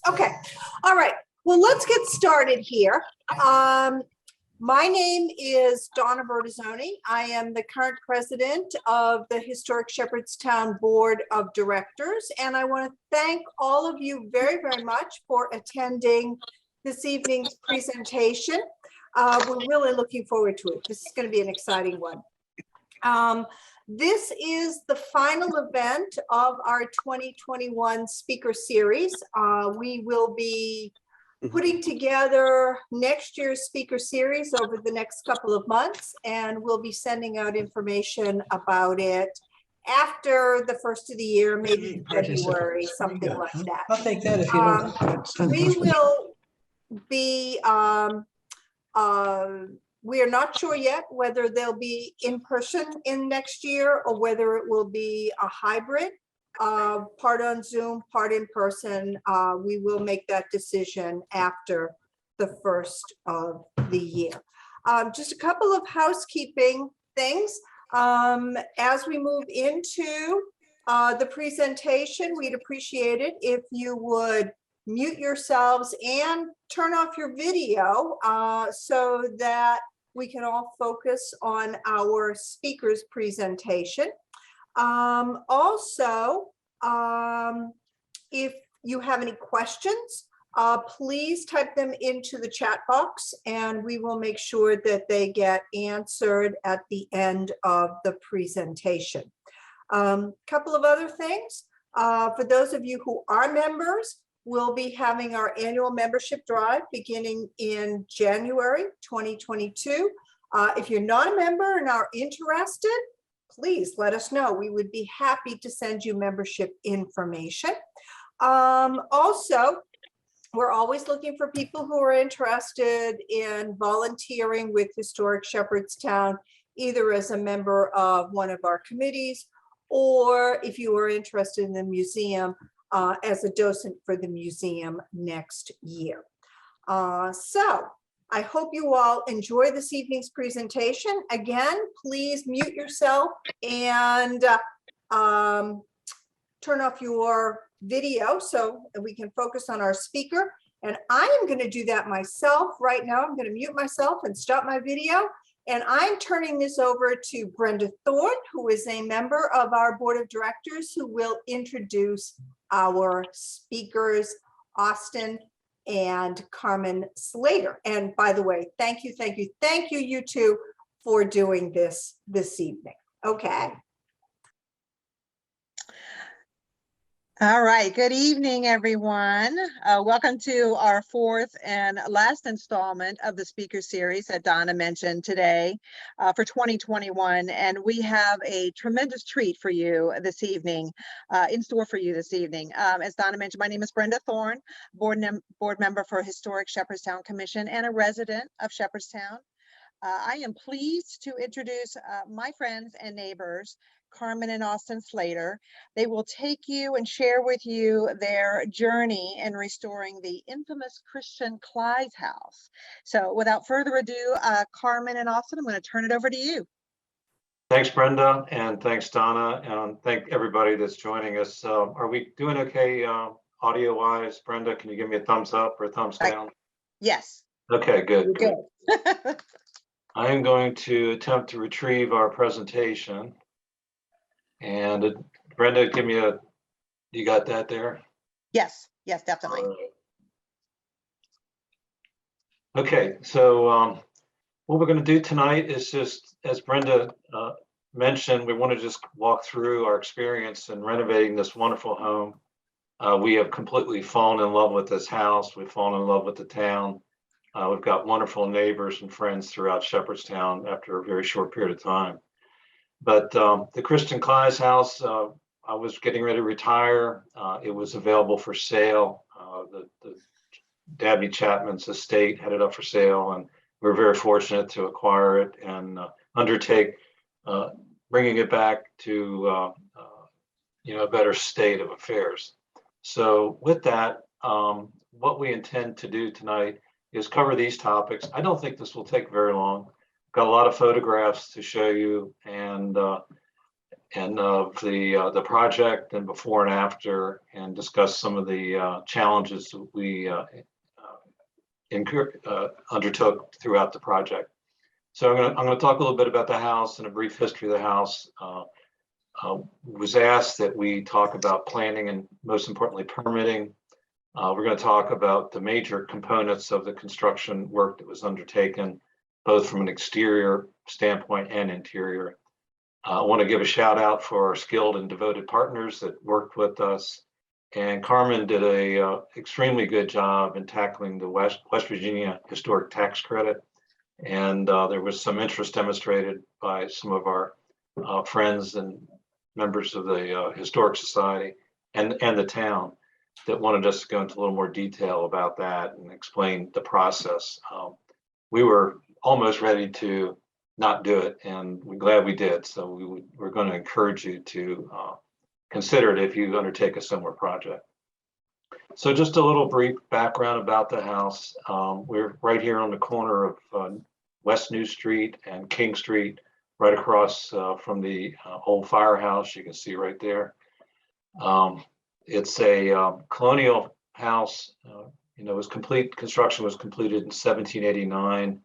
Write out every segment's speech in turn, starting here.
Okay, all right. Well, let's get started here. My name is Donna Bertazzoni. I am the current president of the Historic Shepherdstown Board of Directors, and I want to thank all of you very, very much for attending this evening's presentation. We're really looking forward to it. This is going to be an exciting one. This is the final event of our 2021 speaker series. We will be putting together next year's speaker series over the next couple of months, and we'll be sending out information about it after the first of the year, maybe February, something like that. I'll take that if you don't. We will be we are not sure yet whether they'll be in person in next year or whether it will be a hybrid, part on Zoom, part in person. We will make that decision after the first of the year. Just a couple of housekeeping things. As we move into the presentation, we'd appreciate it if you would mute yourselves and turn off your video so that we can all focus on our speaker's presentation. Also, if you have any questions, please type them into the chat box and we will make sure that they get answered at the end of the presentation. Couple of other things. For those of you who are members, we'll be having our annual membership drive beginning in January 2022. If you're not a member and are interested, please let us know. We would be happy to send you membership information. Also, we're always looking for people who are interested in volunteering with Historic Shepherdstown, either as a member of one of our committees, or if you are interested in the museum, as a docent for the museum next year. So I hope you all enjoy this evening's presentation. Again, please mute yourself and turn off your video so that we can focus on our speaker. And I am going to do that myself right now. I'm going to mute myself and stop my video. And I'm turning this over to Brenda Thorne, who is a member of our board of directors, who will introduce our speakers, Austin and Carmen Slater. And by the way, thank you, you two, for doing this evening. Okay. All right, good evening, everyone. Welcome to our fourth and last installment of the speaker series that Donna mentioned today for 2021. And we have a tremendous treat for you this evening, in store for you this evening. As Donna mentioned, my name is Brenda Thorne, board member for Historic Shepherdstown Commission and a resident of Shepherdstown. I am pleased to introduce my friends and neighbors, Carmen and Austin Slater. They will take you and share with you their journey in restoring the infamous Christian Clise house. So without further ado, Carmen and Austin, I'm going to turn it over to you. Thanks, Brenda, and thanks, Donna, and thank everybody that's joining us. Are we doing okay audio-wise? Brenda, can you give me a thumbs up or a thumbs down? Yes. Okay, good. Good. I am going to attempt to retrieve our presentation. And Brenda, give me you got that there? Yes, definitely. Okay, so what we're going to do tonight is just, as Brenda mentioned, we want to just walk through our experience in renovating this wonderful home. We have completely fallen in love with this house. We've fallen in love with the town. We've got wonderful neighbors and friends throughout Shepherdstown after a very short period of time. But the Christian Clise house, I was getting ready to retire. It was available for sale. The Dabney Chapman's estate had it up for sale, and we were very fortunate to acquire it and undertake bringing it back to a better state of affairs. So with that, what we intend to do tonight is cover these topics. I don't think this will take very long. Got a lot of photographs to show you, and and of the project and before and after, and discuss some of the challenges that we undertook throughout the project. So I'm going to talk a little bit about the house and a brief history of the house. Was asked that we talk about planning and most importantly permitting. We're going to talk about the major components of the construction work that was undertaken, both from an exterior standpoint and interior. I want to give a shout out for our skilled and devoted partners that worked with us. And Carmen did a extremely good job in tackling the West Virginia historic tax credit. And there was some interest demonstrated by some of our friends and members of the Historic Society and the town that wanted us to go into a little more detail about that and explain the process. We were almost ready to not do it, and we're glad we did. So we're going to encourage you to consider it if you undertake a similar project. So just a little brief background about the house. We're right here on the corner of West New Street and King Street, right across from the old firehouse. You can see right there. It's a colonial house. Construction was completed in 1789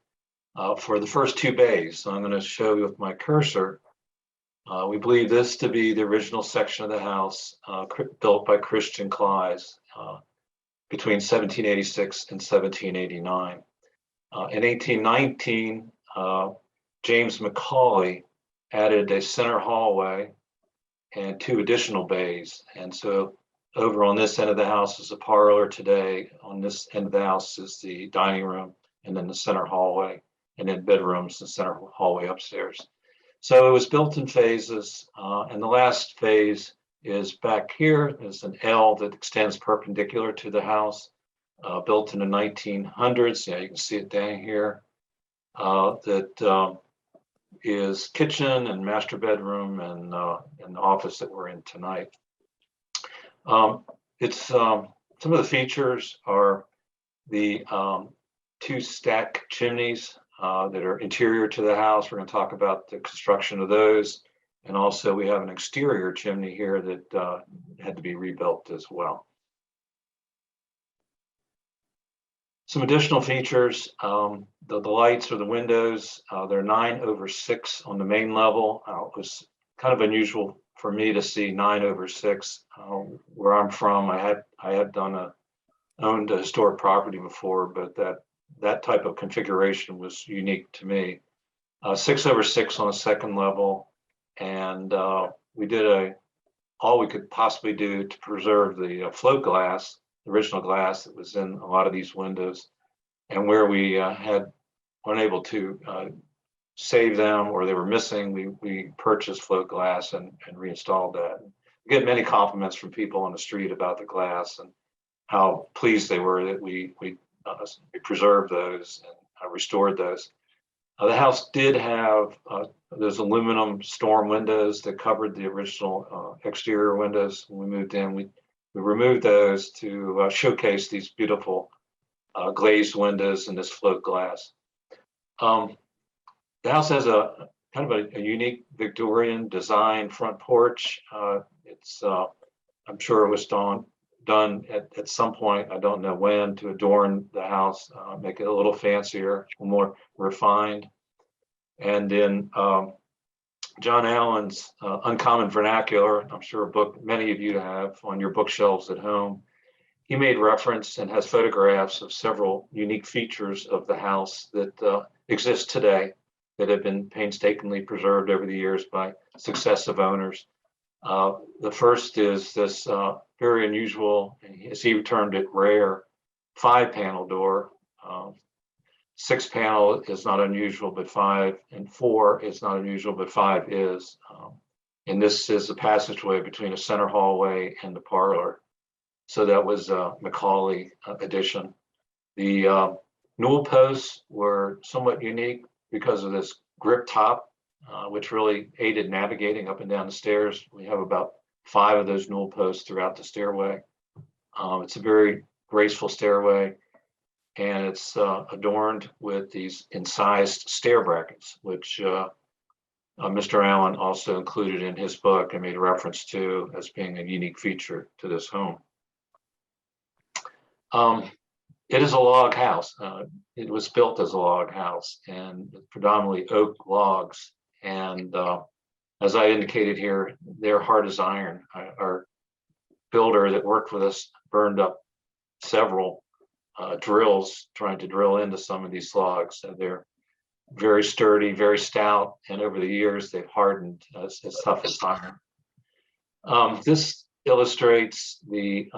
for the first two bays. So I'm going to show you with my cursor. We believe this to be the original section of the house built by Christian Clise between 1786 and 1789. In 1819, James Macaulay added a center hallway and two additional bays. And so over on this end of the house is a parlor today. On this end of the house is the dining room, and then the center hallway, and then bedrooms, the center hallway upstairs. So it was built in phases, and the last phase is back here. There's an L that extends perpendicular to the house, built in the 1900s. Yeah, you can see it down here. That is kitchen and master bedroom and the office that we're in tonight. Some of the features are the two stack chimneys that are interior to the house. We're going to talk about the construction of those. And also we have an exterior chimney here that had to be rebuilt as well. Some additional features, the lights or the windows, they're 9/6 on the main level. It was kind of unusual for me to see 9/6. Where I'm from, I had owned a historic property before, but that type of configuration was unique to me. 6/6 on the second level, and we did all we could possibly do to preserve the float glass, the original glass that was in a lot of these windows, and where we had unable to save them or they were missing, we purchased float glass and reinstalled that. We get many compliments from people on the street about the glass and how pleased they were that we preserved those and restored those. The house did have those aluminum storm windows that covered the original exterior windows. When we moved in, we removed those to showcase these beautiful glazed windows and this float glass. The house has a kind of a unique Victorian design front porch. I'm sure it was done at some point, I don't know when, to adorn the house, make it a little fancier, more refined. And in John Allen's Uncommon Vernacular, I'm sure a book many of you have on your bookshelves at home, he made reference and has photographs of several unique features of the house that exist today that have been painstakingly preserved over the years by successive owners. The first is this very unusual, as he termed it, rare 5-panel door. 6-panel is not unusual, but 5 and 4 is not unusual, but 5 is. And this is a passageway between a center hallway and the parlor. So that was a Macaulay addition. The newel posts were somewhat unique because of this grip top, which really aided navigating up and down the stairs. We have about 5 of those newel posts throughout the stairway. It's a very graceful stairway, and it's adorned with these incised stair brackets, which Mr. Allen also included in his book and made reference to as being a unique feature to this home. It is a log house. It was built as a log house and predominantly oak logs. And as I indicated here, they're hard as iron. Our builder that worked with us burned up several drills trying to drill into some of these logs. And they're very sturdy, very stout, and over the years they've hardened as tough as iron. This illustrates the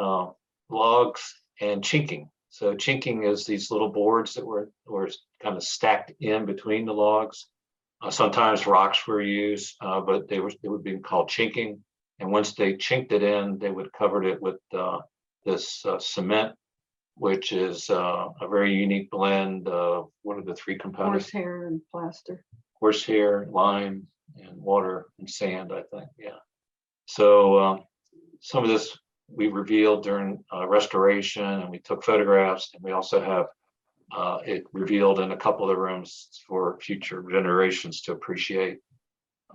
logs and chinking. So chinking is these little boards that were kind of stacked in between the logs. Sometimes rocks were used, but they would be called chinking. And once they chinked it in, they would cover it with this cement, which is a very unique blend of, what are the three components? Horsehair and plaster. Horsehair, lime, and water and sand, I think, yeah. So some of this we revealed during restoration, and we took photographs, and we also have it revealed in a couple of the rooms for future generations to appreciate.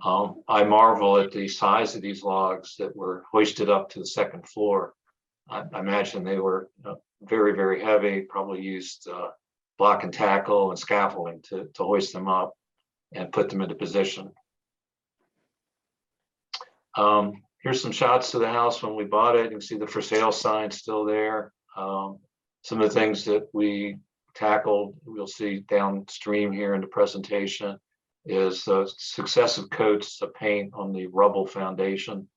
I marvel at the size of these logs that were hoisted up to the second floor. I imagine they were very, very heavy, probably used block and tackle and scaffolding to hoist them up and put them into position. Here's some shots of the house when we bought it. You can see the for sale sign still there. Some of the things that we tackled, we'll see downstream here in the presentation, is successive coats of paint on the rubble foundation.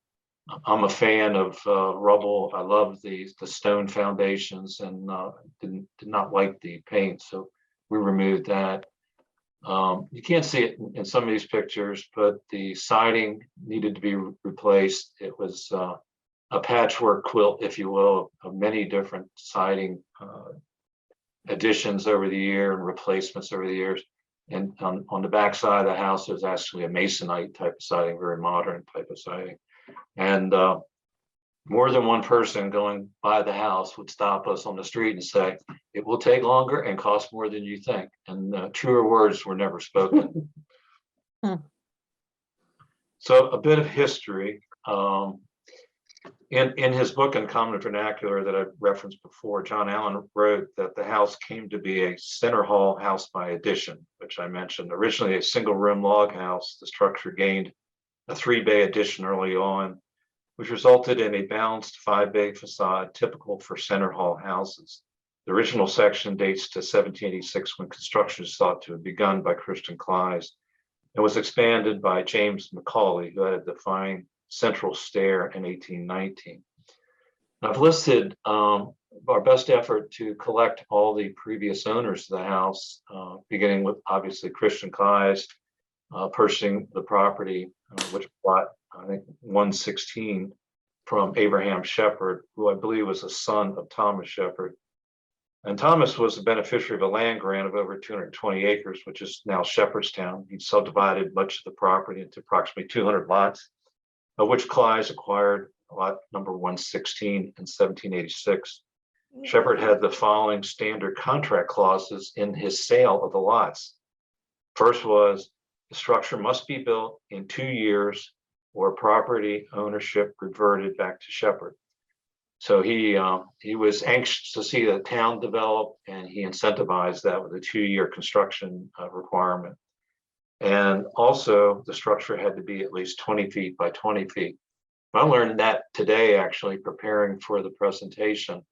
I'm a fan of rubble. I love the stone foundations and did not like the paint, so we removed that. You can't see it in some of these pictures, but the siding needed to be replaced. It was a patchwork quilt, if you will, of many different siding additions over the year and replacements over the years. And on the back side of the house, there's actually a masonite type of siding, very modern type of siding. And more than one person going by the house would stop us on the street and say, it will take longer and cost more than you think. And truer words were never spoken. So a bit of history. In his book, In Common Vernacular, that I referenced before, John Allen wrote that the house came to be a center hall house by addition, which I mentioned. Originally a single room log house, the structure gained a 3-bay addition early on, which resulted in a balanced 5-bay facade typical for center hall houses. The original section dates to 1786, when construction is thought to have begun by Christian Clise, and was expanded by James Macaulay, who added the fine central stair in 1819. I've listed our best effort to collect all the previous owners of the house, beginning with obviously Christian Clise, purchasing the property, which bought, I think, 116 from Abraham Shepherd, who I believe was a son of Thomas Shepherd. And Thomas was a beneficiary of a land grant of over 220 acres, which is now Shepherdstown. He subdivided much of the property into approximately 200 lots, of which Clise acquired lot number 116 in 1786. Shepherd had the following standard contract clauses in his sale of the lots. First was, the structure must be built in 2 years or property ownership reverted back to Shepherd. So he was anxious to see the town develop, and he incentivized that with a 2-year construction requirement. And also the structure had to be at least 20 feet by 20 feet. I learned that today, actually preparing for the presentation.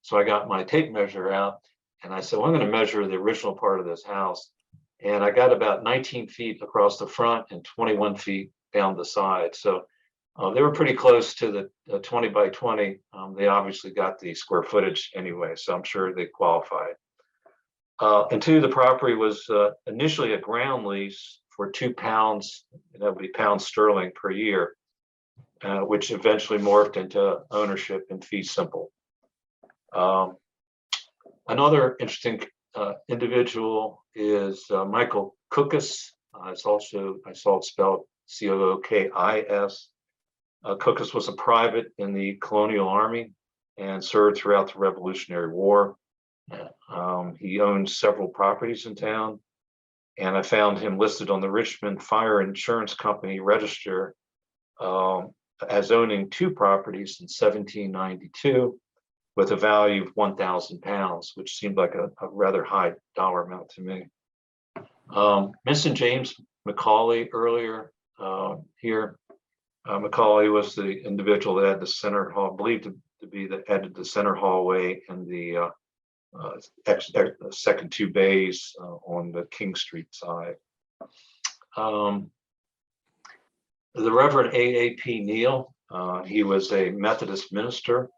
So I got my tape measure out and I said, well, I'm going to measure the original part of this house. And I got about 19 feet across the front and 21 feet down the side. So they were pretty close to the 20 by 20. They obviously got the square footage anyway, so I'm sure they qualified. And two, the property was initially a ground lease for £2, that would be pounds sterling per year, which eventually morphed into ownership in fee simple. Another interesting individual is Michael Cookis. It's also, I saw it spelled C-O-O-K-I-S. Cookis was a private in the colonial army and served throughout the Revolutionary War. He owned several properties in town, And I found him listed on the Richmond Fire Insurance Company register as owning 2 properties in 1792 with a value of £1,000, which seemed like a rather high dollar amount to me. Mentioned James Macaulay earlier here. Macaulay was the individual that had the center hall, believed to be that had the center hallway and the second 2 bays on the King Street side. The Reverend A.A.P. Neal, he was a Methodist minister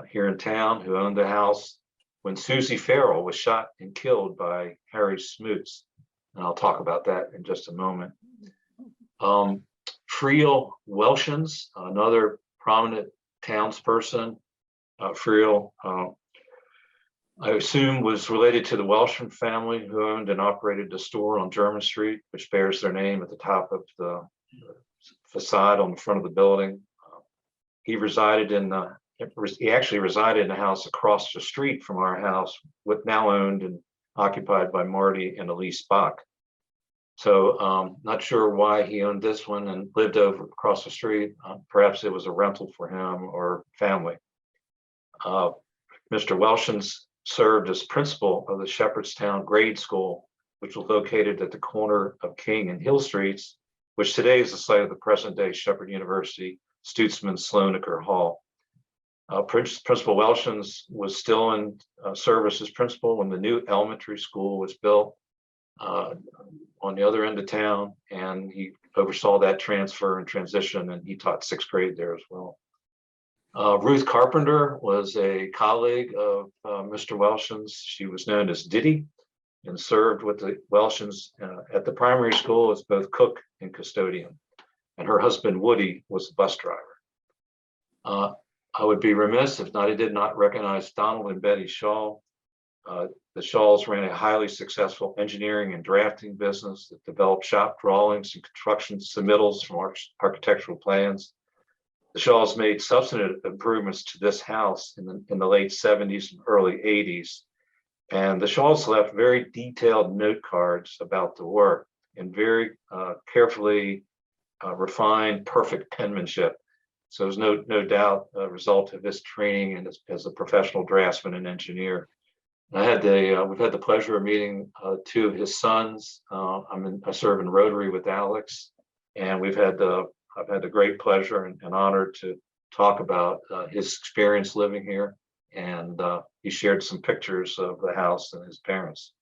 here in town who owned the house when Susie Farrell was shot and killed by Harry Smoots. And I'll talk about that in just a moment. Friel Welshans, another prominent townsperson. Friel, I assume, was related to the Welshman family who owned and operated a store on German Street, which bears their name at the top of the facade on the front of the building. He actually resided in the house across the street from our house, with now owned and occupied by Marty and Elise Bach. So not sure why he owned this one and lived over across the street. Perhaps it was a rental for him or family. Mr. Welshans served as principal of the Shepherdstown Grade School, which was located at the corner of King and Hill Streets, which today is the site of the present-day Shepherd University Stutzman Sloanaker Hall. Principal Welshans was still in service as principal when the new elementary school was built on the other end of town, and he oversaw that transfer and transition, and he taught 6th grade there as well. Ruth Carpenter was a colleague of Mr. Welshans. She was known as Diddy and served with the Welshans at the primary school as both cook and custodian. And her husband, Woody, was a bus driver. I would be remiss if I did not recognize Donald and Betty Shaw. The Shaws ran a highly successful engineering and drafting business that developed shop drawings and construction submittals from architectural plans. The Shaws made substantive improvements to this house in the late 70s and early 80s. And the Shaws left very detailed note cards about the work and very carefully refined, perfect penmanship. So there's no doubt a result of his training and as a professional draftsman and engineer. We've had the pleasure of meeting 2 of his sons. I serve in Rotary with Alex, and I've had the great pleasure and honor to talk about his experience living here. And he shared some pictures of the house and his parents.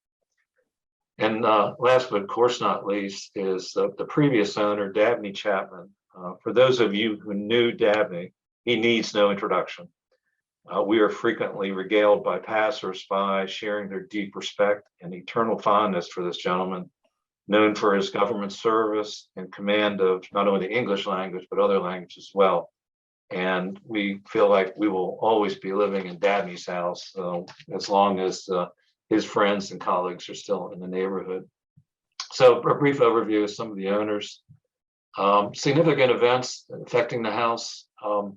And last but of course not least is the previous owner, Dabney Chapman. For those of you who knew Dabney, he needs no introduction. We are frequently regaled by passersby, sharing their deep respect and eternal fondness for this gentleman, known for his government service and command of not only the English language, but other languages as well. And we feel like we will always be living in Dabney's house as long as his friends and colleagues are still in the neighborhood. So a brief overview of some of the owners. Significant events affecting the house. Of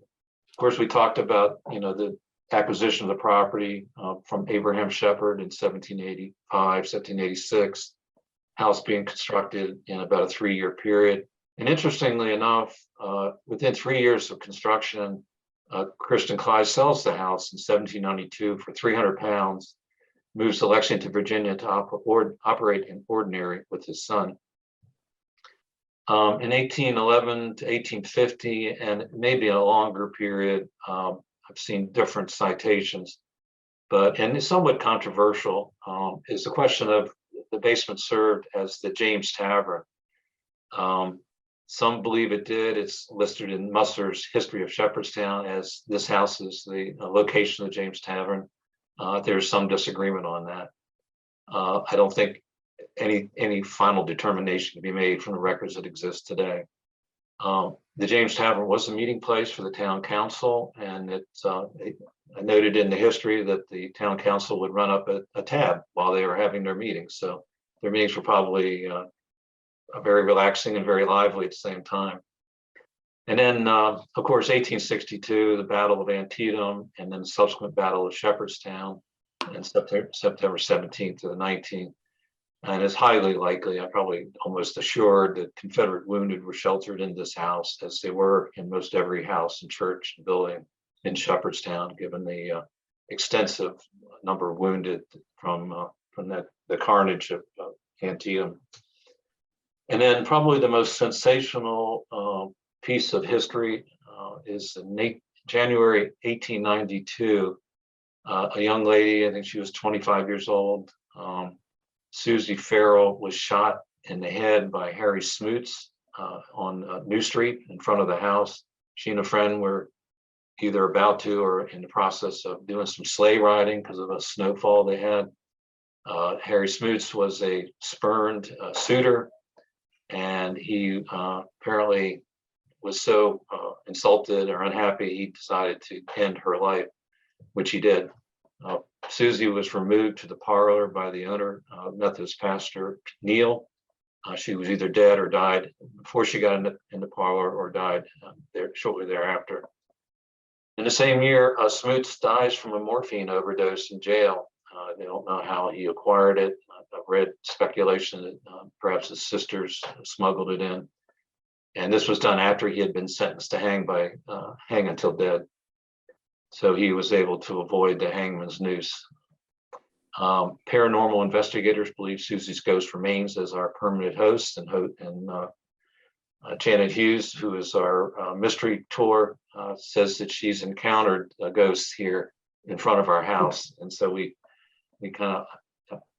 course, we talked about the acquisition of the property from Abraham Shepherd in 1785, 1786. House being constructed in about a 3-year period. And interestingly enough, within 3 years of construction, Christian Clise sells the house in 1792 for £300, moves to Lexington, Virginia to operate in ordinary with his son. In 1811 to 1850, and maybe a longer period, I've seen different citations, and it's somewhat controversial, is the question of the basement served as the James Tavern. Some believe it did. It's listed in Musser's History of Shepherdstown as this house is the location of the James Tavern. There's some disagreement on that. I don't think any final determination can be made from the records that exist today. The James Tavern was a meeting place for the town council, and I noted in the history that the town council would run up a tab while they were having their meetings. So their meetings were probably very relaxing and very lively at the same time. And then, of course, 1862, the Battle of Antietam, and then the subsequent Battle of Shepherdstown, and September 17th to the 19th. And it's highly likely, I'm probably almost assured, that Confederate wounded were sheltered in this house, as they were in most every house and church and building in Shepherdstown, given the extensive number of wounded from the carnage of Antietam. And then probably the most sensational piece of history is in January 1892, a young lady, I think she was 25 years old, Susie Farrell, was shot in the head by Harry Smoots on New Street in front of the house. She and a friend were either about to or in the process of doing some sleigh riding because of a snowfall they had. Harry Smoots was a spurned suitor, and he apparently was so insulted or unhappy, he decided to end her life, which he did. Susie was removed to the parlor by the owner, Methodist pastor Neal. She was either dead or died before she got in the parlor, or died there shortly thereafter. In the same year, Smoots dies from a morphine overdose in jail. They don't know how he acquired it. I've read speculation that perhaps his sisters smuggled it in. And this was done after he had been sentenced to hang until dead. So he was able to avoid the hangman's noose. Paranormal investigators believe Susie's ghost remains as our permanent host, and Janet Hughes, who is our mystery tour, says that she's encountered a ghost here in front of our house. And so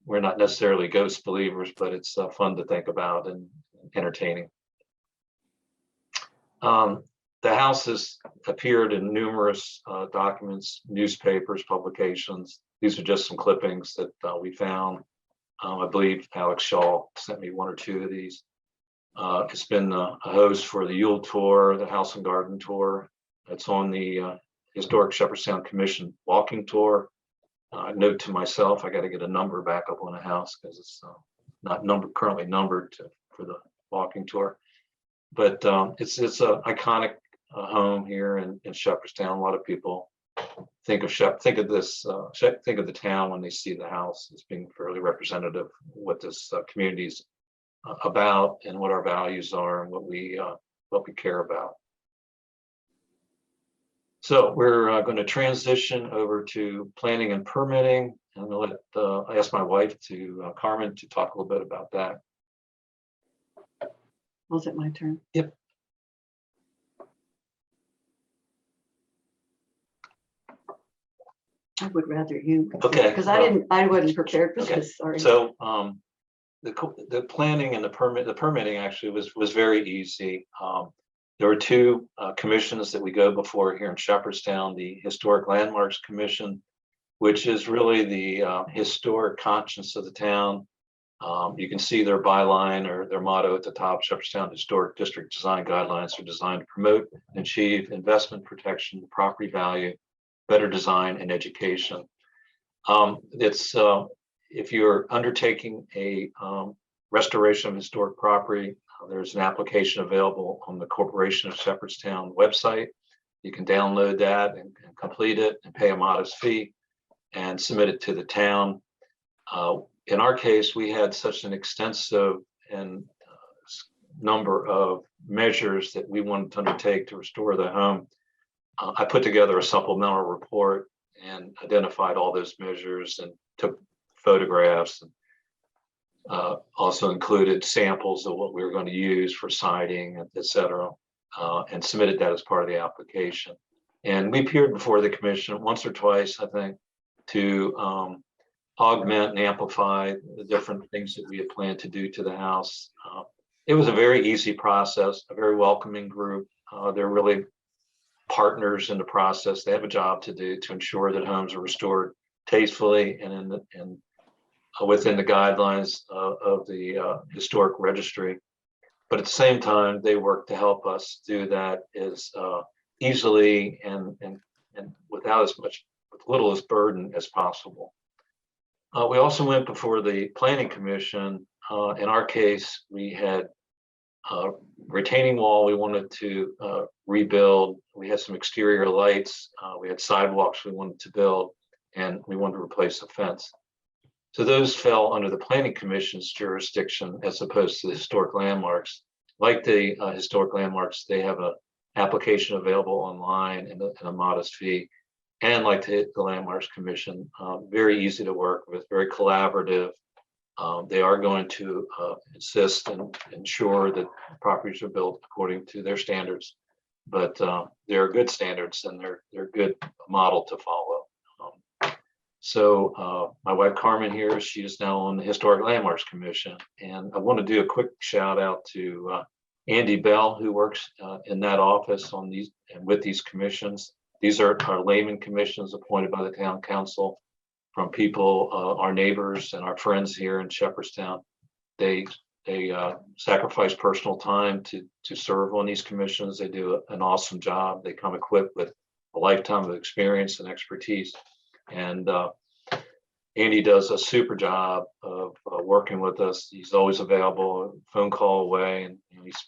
we're not necessarily ghost believers, but it's fun to think about and entertaining. The house has appeared in numerous documents, newspapers, publications. These are just some clippings that we found. I believe Alex Shaw sent me one or two of these. It's been a host for the Yule Tour, the House and Garden Tour. It's on the Historic Shepherdstown Commission walking tour. Note to myself, I got to get a number back up on the house because it's not currently numbered for the walking tour. But it's an iconic home here in Shepherdstown. A lot of people think of the town when they see the house as being fairly representative of what this community is about and what our values are and what we care about. So we're going to transition over to planning and permitting, and I'll ask my wife Carmen to talk a little bit about that. Was it my turn? Yep. I would rather you. Okay. Because I wasn't prepared for this, sorry. So the planning and the permitting actually was very easy. There were two commissions that we go before here in Shepherdstown: the Historic Landmarks Commission, which is really the historic conscience of the town. You can see their byline or their motto at the top: Shepherdstown Historic District Design Guidelines are designed to promote and achieve investment protection, property value, better design, and education. If you're undertaking a restoration of historic property, there's an application available on the Corporation of Shepherdstown website. You can download that and complete it and pay a modest fee and submit it to the town. In our case, we had such an extensive and number of measures that we wanted to undertake to restore the home. I put together a supplemental report and identified all those measures and took photographs, and also included samples of what we were going to use for siding, et cetera, and submitted that as part of the application. And we appeared before the commission once or twice, I think, to augment and amplify the different things that we had planned to do to the house. It was a very easy process, a very welcoming group. They're really partners in the process. They have a job to do to ensure that homes are restored tastefully and within the guidelines of the historic registry. But at the same time, they work to help us do that as easily and without as little as burden as possible. We also went before the Planning Commission. In our case, we had retaining wall we wanted to rebuild. We had some exterior lights. We had sidewalks we wanted to build, and we wanted to replace the fence. So those fell under the Planning Commission's jurisdiction as opposed to the historic landmarks. Like the historic landmarks, they have a application available online and a modest fee. And like the Landmarks Commission, very easy to work with, very collaborative. They are going to insist and ensure that properties are built according to their standards, but they're good standards and they're good model to follow. So my wife Carmen here, she is now on the Historic Landmarks Commission, and I want to do a quick shout out to Andy Bell, who works in that office on these and with these commissions. These are our layman commissions appointed by the town council from people, our neighbors and our friends here in Shepherdstown. They sacrifice personal time to serve on these commissions. They do an awesome job. They come equipped with a lifetime of experience and expertise. And Andy does a super job of working with us. He's always available, phone call away, and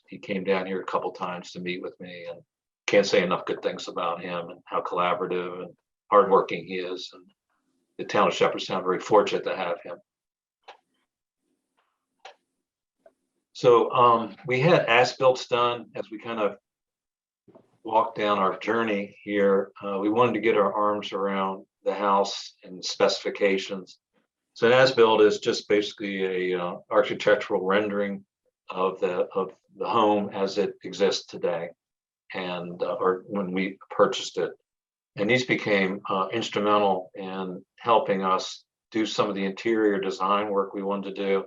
he came down here a couple times to meet with me, and can't say enough good things about him and how collaborative and hardworking he is. And the town of Shepherdstown very fortunate to have him. So we had as-built done as we kind of walked down our journey here. We wanted to get our arms around the house and the specifications. So an as-built is just basically a architectural rendering of the home as it exists today, and or when we purchased it. And these became instrumental in helping us do some of the interior design work we wanted to do.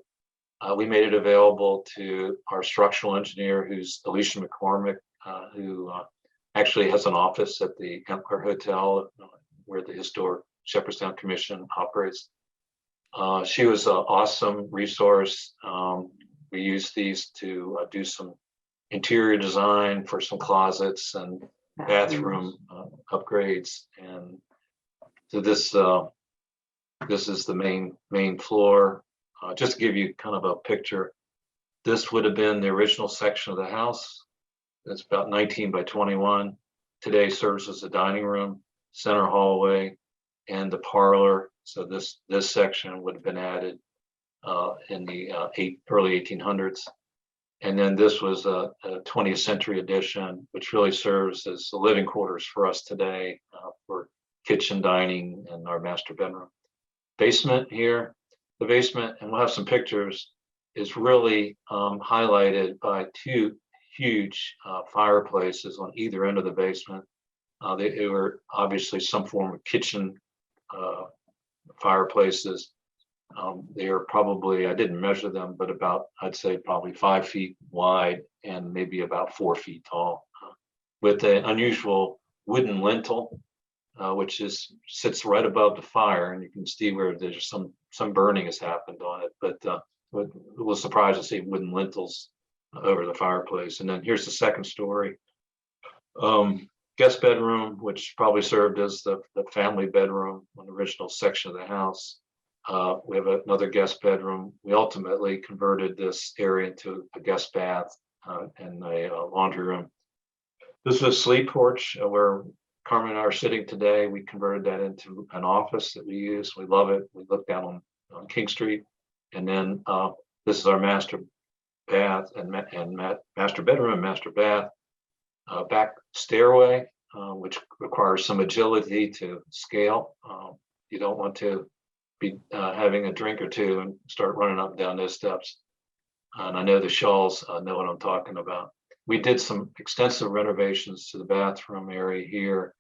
We made it available to our structural engineer, who's Alicia McCormick, who actually has an office at the Empire Hotel, where the Historic Shepherdstown Commission operates. She was an awesome resource. We used these to do some interior design for some closets and bathroom upgrades. And so this is the main floor. Just to give you kind of a picture, this would have been the original section of the house. It's about 19 by 21. Today serves as a dining room, center hallway, and the parlor. So this section would have been added in the early 1800s. And then this was a 20th century addition, which really serves as the living quarters for us today for kitchen, dining, and our master bedroom. Basement here, the basement, and we'll have some pictures, is really highlighted by two huge fireplaces on either end of the basement. They were obviously some form of kitchen fireplaces. They are probably, I didn't measure them, but about, I'd say probably 5 feet wide and maybe about 4 feet tall, with an unusual wooden lintel, which sits right above the fire, and you can see where there's some burning has happened on it. But it was surprised to see wooden lintels over the fireplace. And then here's the second story. Guest bedroom, which probably served as the family bedroom on the original section of the house. We have another guest bedroom. We ultimately converted this area into a guest bath and a laundry room. This is a sleep porch where Carmen and I are sitting today. We converted that into an office that we use. We love it. We look down on King Street. And then this is our master bath and master bedroom and master bath. Back stairway, which requires some agility to scale. You don't want to be having a drink or two and start running up and down those steps. And I know the Shaws know what I'm talking about. We did some extensive renovations to the bathroom area here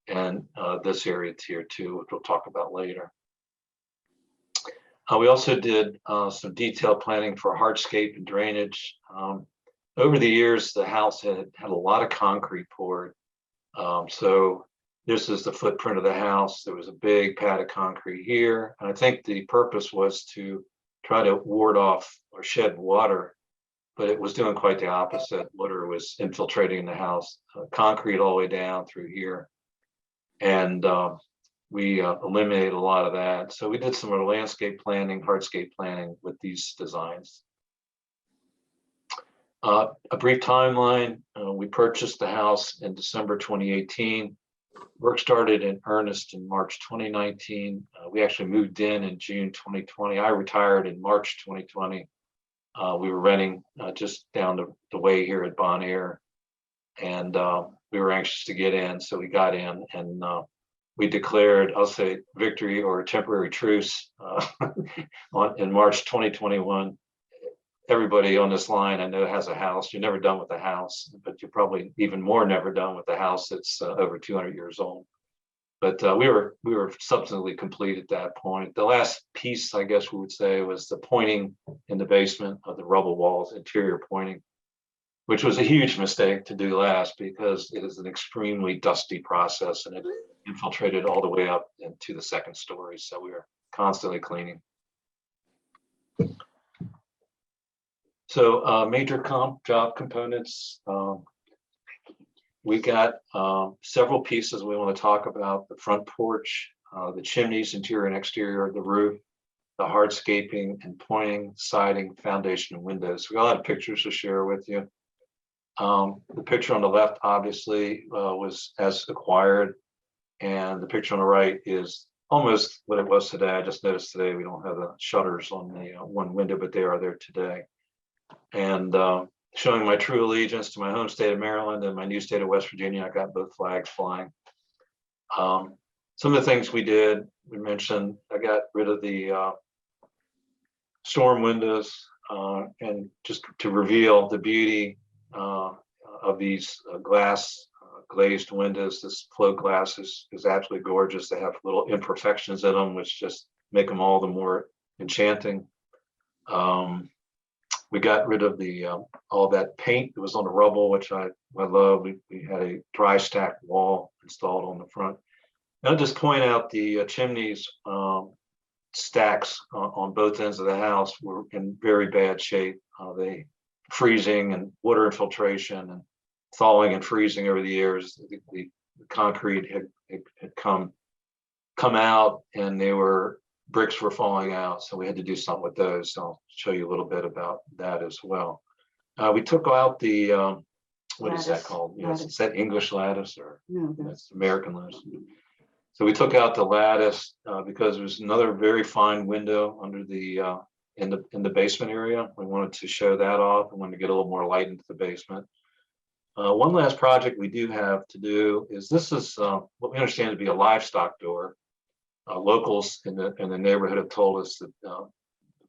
and this area here too, which we'll talk about later. We also did some detailed planning for hardscape and drainage. Over the years, the house had a lot of concrete poured. So this is the footprint of the house. There was a big pad of concrete here. And I think the purpose was to try to ward off or shed water, but it was doing quite the opposite. Water was infiltrating the house, concrete all the way down through here. And we eliminated a lot of that. So we did some of the landscape planning, hardscape planning with these designs. A brief timeline, we purchased the house in December 2018. Work started in earnest in March 2019. We actually moved in June 2020. I retired in March 2020. We were renting just down the way here at Bon Air, and we were anxious to get in, so we got in, and we declared, I'll say, victory or a temporary truce in March 2021. Everybody on this line I know has a house. You're never done with a house, but you're probably even more never done with a house that's over 200 years old. But we were substantially complete at that point. The last piece, I guess we would say, was the pointing in the basement of the rubble walls, interior pointing, which was a huge mistake to do last because it is an extremely dusty process and it infiltrated all the way up into the second story. So we were constantly cleaning. So major job components, we got several pieces we want to talk about: the front porch, the chimneys, interior and exterior, the roof, the hardscaping and pointing, siding, foundation, and windows. We got a lot of pictures to share with you. The picture on the left obviously was as acquired, and the picture on the right is almost what it was today. I just noticed today we don't have the shutters on the one window, but they are there today. And showing my true allegiance to my home state of Maryland and my new state of West Virginia. I got both flags flying. Some of the things we did, we mentioned, I got rid of the storm windows and just to reveal the beauty of these glass glazed windows. This float glass is absolutely gorgeous. They have little imperfections in them, which just make them all the more enchanting. We got rid of the all that paint that was on the rubble, which I love. We had a dry stack wall installed on the front. And I'll just point out the chimneys stacks on both ends of the house were in very bad shape. They freezing and water infiltration and thawing and freezing over the years. The concrete had come out, and bricks were falling out, so we had to do something with those. So I'll show you a little bit about that as well. We took out the what is that called? Yes, is that English lattice or No, that's American lattice? So we took out the lattice because there's another very fine window under the in the basement area. We wanted to show that off. We wanted to get a little more light into the basement. One last project we do have to do is this is what we understand to be a livestock door. Locals in the neighborhood have told us that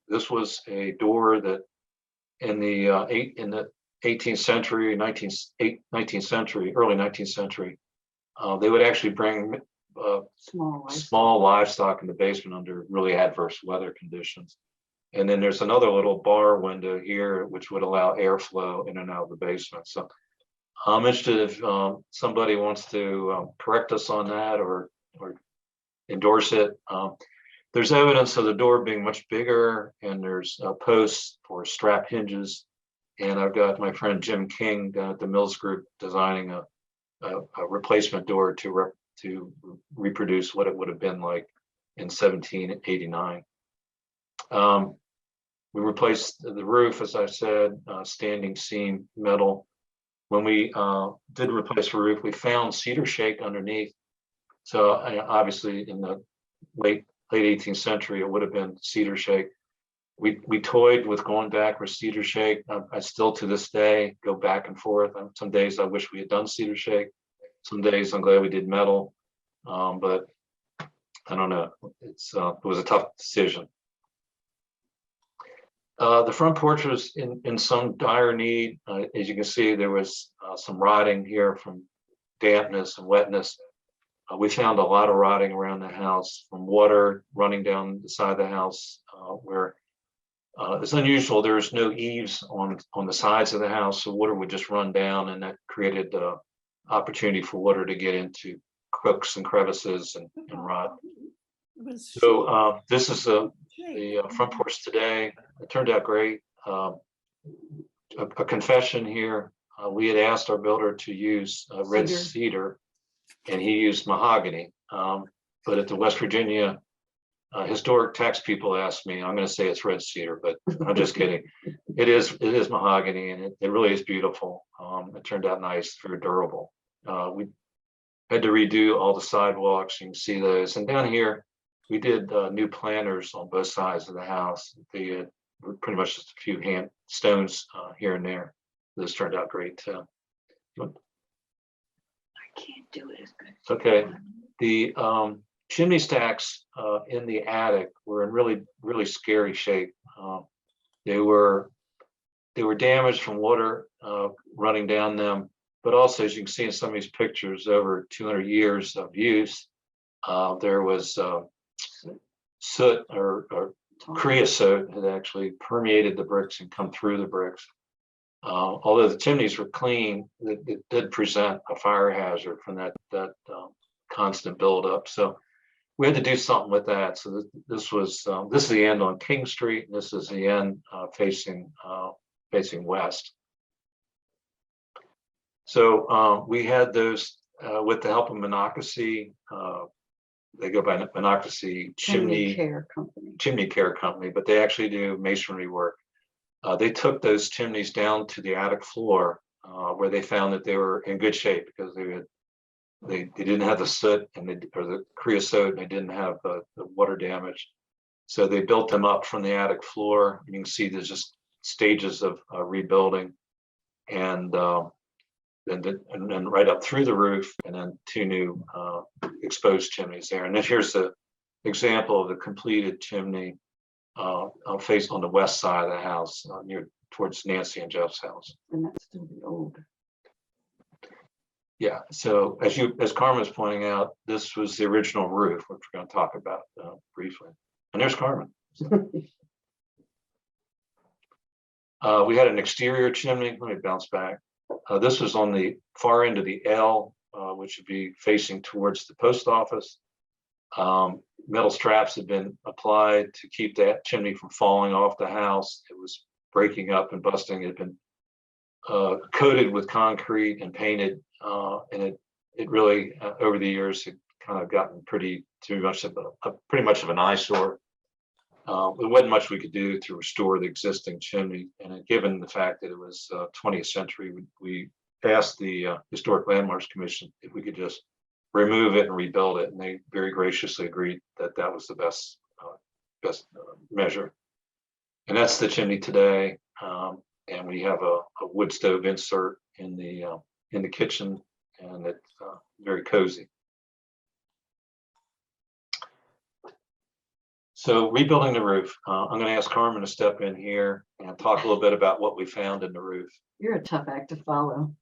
this was a door that in the 18th century, 19th century, early 19th century, they would actually bring small livestock in the basement under really adverse weather conditions. And then there's another little bar window here, which would allow airflow in and out of the basement. So I'm interested if somebody wants to correct us on that or endorse it. There's evidence of the door being much bigger, and there's posts for strap hinges. And I've got my friend Jim King down at the Mills Group designing a replacement door to reproduce what it would have been like in 1789. We replaced the roof, as I said, standing seam metal. When we did replace the roof, we found cedar shake underneath. So obviously in the late 18th century, it would have been cedar shake. We toyed with going back with cedar shake. I still to this day go back and forth. Some days I wish we had done cedar shake. Some days I'm glad we did metal, but I don't know. It was a tough decision. The front porch was in some dire need. As you can see, there was some rotting here from dampness and wetness. We found a lot of rotting around the house from water running down the side of the house where it's unusual. There's no eaves on the sides of the house, so water would just run down, and that created opportunity for water to get into crooks and crevices and rot. So this is the front porch today. It turned out great. A confession here. We had asked our builder to use red cedar, and he used mahogany. But at the West Virginia historic tax people asked me, I'm going to say it's red cedar, but I'm just kidding. It is mahogany, and it really is beautiful. It turned out nice, very durable. Had to redo all the sidewalks. You can see those. And down here, we did new planters on both sides of the house. They were pretty much just a few hand stones here and there. Those turned out great too. I can't do it as good. Okay. The chimney stacks in the attic were in really scary shape. They were damaged from water running down them, but also, as you can see in some of these pictures, over 200 years of use, there was soot or creosote had actually permeated the bricks and come through the bricks. Although the chimneys were clean, it did present a fire hazard from that constant buildup. So we had to do something with that. So this is the end on King Street, and this is the end facing west. So we had those with the help of Monocacy. They go by Monocacy Chimney Care Company. but they actually do masonry work. They took those chimneys down to the attic floor where they found that they were in good shape because they didn't have the soot or the creosote, and they didn't have the water damage. So they built them up from the attic floor. You can see there's just stages of rebuilding, and then right up through the roof, and then 2 new exposed chimneys there. And then here's the example of the completed chimney faced on the west side of the house, near towards Nancy and Jeff's house. And that's still the old. Yeah. So as Carmen was pointing out, this was the original roof, which we're going to talk about briefly. And there's Carmen. We had an exterior chimney. Let me bounce back. This was on the far end of the L, which would be facing towards the post office. Metal straps had been applied to keep that chimney from falling off the house. It was breaking up and busting. It had been coated with concrete and painted, and it really over the years had kind of gotten pretty much of an eyesore. There wasn't much we could do to restore the existing chimney, and given the fact that it was 20th century, we asked the Historic Landmarks Commission if we could just remove it and rebuild it, and they very graciously agreed that that was the best measure. And that's the chimney today, and we have a wood stove insert in the kitchen, and it's very cozy. So rebuilding the roof, I'm going to ask Carmen to step in here and talk a little bit about what we found in the roof. You're a tough act to follow.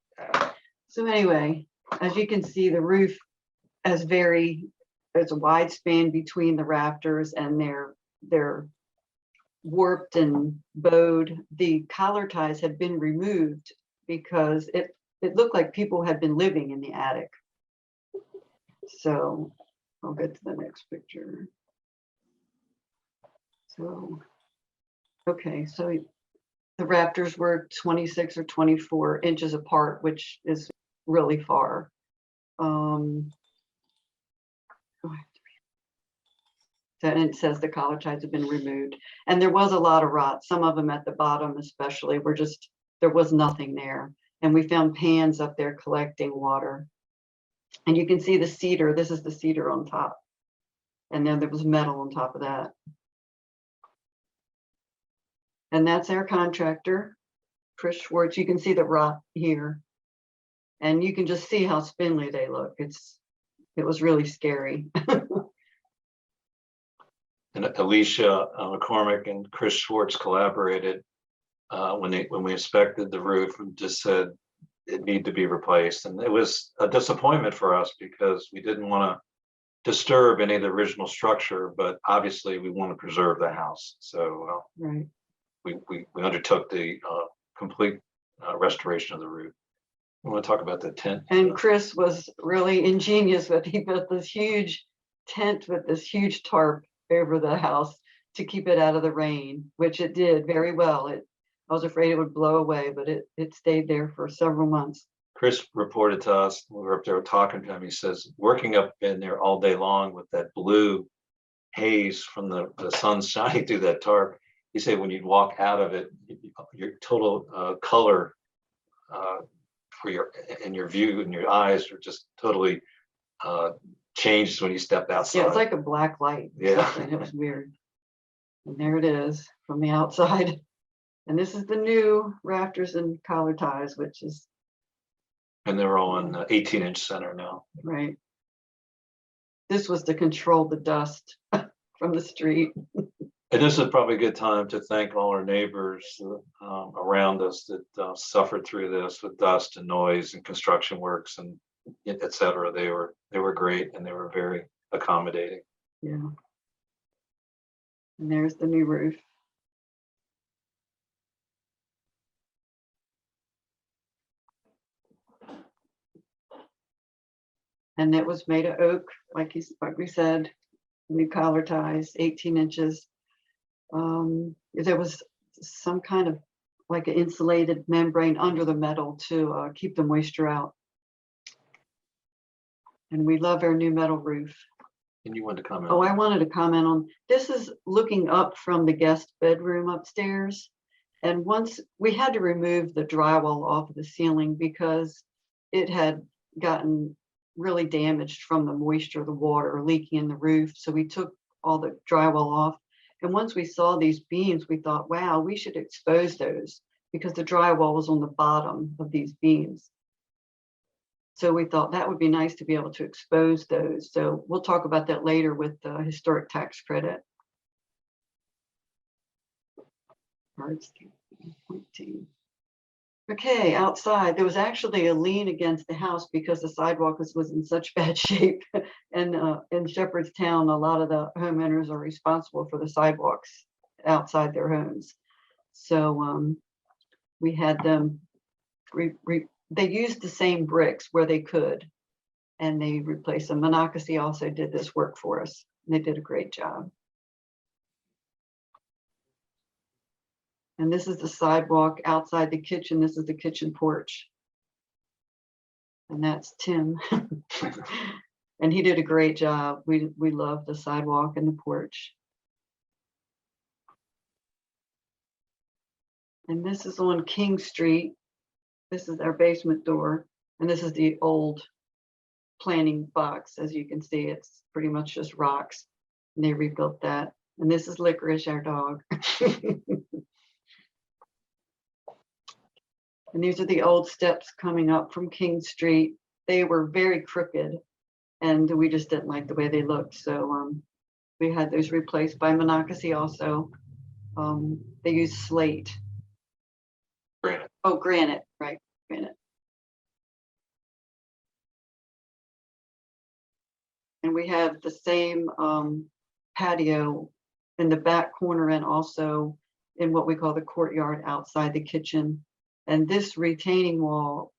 So anyway, as you can see, the roof there's a wide span between the rafters, and they're warped and bowed. The collar ties had been removed because it looked like people had been living in the attic. So I'll get to the next picture. So, okay, so the rafters were 26 or 24 inches apart, which is really far. And it says the collar ties have been removed, and there was a lot of rot. Some of them at the bottom, especially, there was nothing there. And we found pans up there collecting water. And you can see the cedar. This is the cedar on top, and then there was metal on top of that. And that's our contractor, Chris Schwartz. You can see the rot here, and you can just see how spindly they look. It was really scary. And Alicia McCormick and Chris Schwartz collaborated when we inspected the roof, and just said it needed to be replaced. And it was a disappointment for us because we didn't want to disturb any of the original structure, but obviously we want to preserve the house. So Right. We undertook the complete restoration of the roof. We want to talk about the tent. And Chris was really ingenious he built this huge tent with this huge tarp over the house to keep it out of the rain, which it did very well. I was afraid it would blow away, but it stayed there for several months. Chris reported to us, we were up there talking to him, he says, working up in there all day long with that blue haze from the sun shining through that tarp, he said when you'd walk out of it, your total color for your view and your eyes were just totally changed when you stepped outside. Yeah, it's like a black light. or Yeah. something. It was weird. And there it is from the outside. And this is the new rafters and collar ties, which is And they're on 18-inch center now. right. This was to control the dust from the street. And this is probably a good time to thank all our neighbors around us that suffered through this with dust and noise and construction works and et cetera. They were great and they were very accommodating. Yeah. And there's the new roof. And it was made of oak, like we said, new collar ties, 18 inches. There was some kind of like an insulated membrane under the metal to keep the moisture out. And we love our new metal roof. And you wanted to comment? Oh, I wanted to comment on, this is looking up from the guest bedroom upstairs. And once we had to remove the drywall off of the ceiling because it had gotten really damaged from the moisture, the water leaking in the roof. So we took all the drywall off. And once we saw these beams, we thought, wow, we should expose those because the drywall was on the bottom of these beams. So we thought that would be nice to be able to expose those. So we'll talk about that later with the historic tax credit. Okay, outside, there was actually a lien against the house because the sidewalk was in such bad shape. And in Shepherdstown, a lot of the homeowners are responsible for the sidewalks outside their homes. So we had them, they used the same bricks where they could, and they replaced them. Monocacy also did this work for us. And they did a great job. And this is the sidewalk outside the kitchen. This is the kitchen porch. And that's Tim. And he did a great job. We love the sidewalk and the porch. And this is on King Street. This is our basement door. And this is the old planning box. As you can see, it's pretty much just rocks. And they rebuilt that. And this is Licorice, our dog. And these are the old steps coming up from King Street. They were very crooked and we just didn't like the way they looked. So we had those replaced by Monocacy also. They use slate. Granite. Oh, granite, right, granite. And we have the same patio in the back corner and also in what we call the courtyard outside the kitchen. And this retaining wall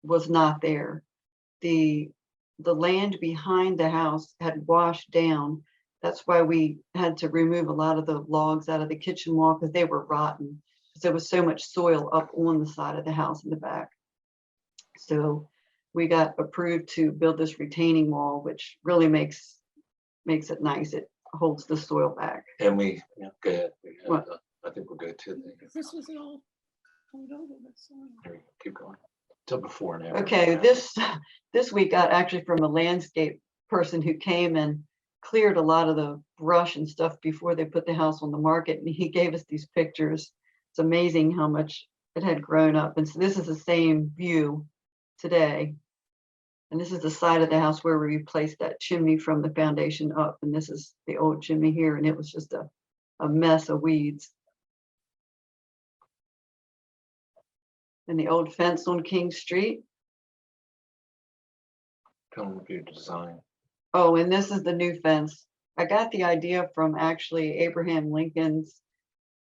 was not there. The land behind the house had washed down. That's why we had to remove a lot of the logs out of the kitchen wall because they were rotten. Because there was so much soil up on the side of the house in the back. So we got approved to build this retaining wall, which really makes it nice. It holds the soil back. And we, yeah, go ahead. What? I think we'll go to This was all covered over with soil. keep going. Till before and after. Okay, this we got actually from a landscape person who came and cleared a lot of the brush and stuff before they put the house on the market. And he gave us these pictures. It's amazing how much it had grown up. And so this is the same view today. And this is the side of the house where we replaced that chimney from the foundation up. And this is the old chimney here. And it was just a mess of weeds. And the old fence on King Street. Come with your design. Oh, and this is the new fence. I got the idea from actually Abraham Lincoln's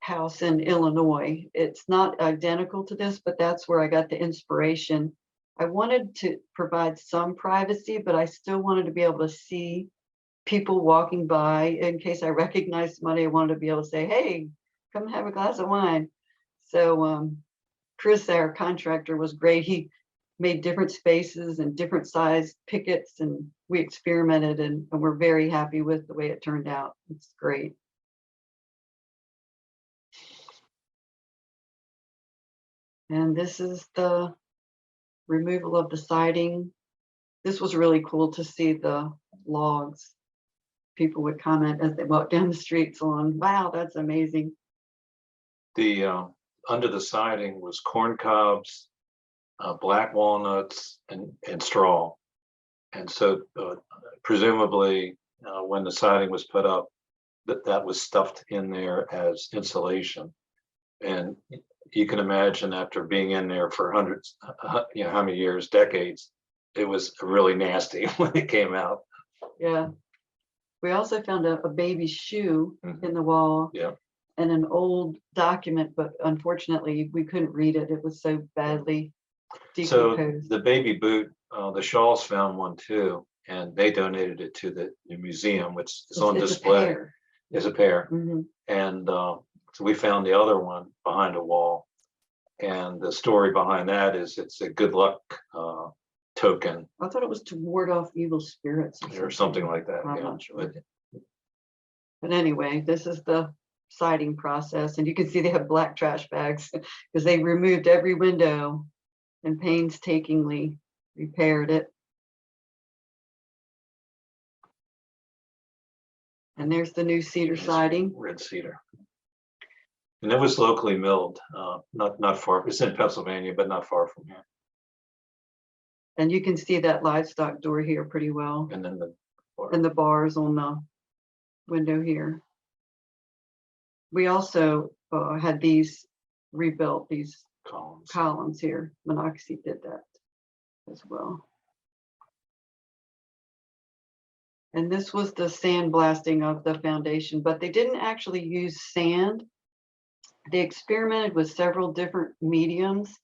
house in Illinois. It's not identical to this, but that's where I got the inspiration. I wanted to provide some privacy, but I still wanted to be able to see people walking by. In case I recognized somebody, I wanted to be able to say, hey, come have a glass of wine. So Chris, our contractor, was great. He made different spaces and different size pickets, and we experimented and we're very happy with the way it turned out. It's great. And this is the removal of the siding this was really cool to see the logs. People would comment as they walk down the streets on, wow, that's amazing. The under the siding was corn cobs, black walnuts, and straw. And so presumably when the siding was put up, that was stuffed in there as insulation. And you can imagine after being in there for hundreds, how many years, decades, it was really nasty when it came out. Yeah. We also found a baby shoe in the wall. Yeah. And an old document, but unfortunately we couldn't read it. It was so badly So decomposed. the baby boot, the Shaws found one too, and they donated it to the museum, which is on It's display. a pair. It's a pair. Mhm. And so we found the other one behind a wall. And the story behind that is it's a good luck token I thought it was to ward off evil spirits or something like that. I'm Yeah. not sure. But anyway, this is the siding process, and you can see they have black trash bags because they removed every window and painstakingly repaired it. And there's the new cedar It's siding. red cedar. And it was locally milled, not far. It's in Pennsylvania, but not far from here. And you can see that livestock door here pretty well, And then and the bars on the window here. We also had these rebuilt, these columns. columns here. Monocacy did that as well. And this was the sandblasting of the foundation, but they didn't actually use sand. They experimented with several different mediums,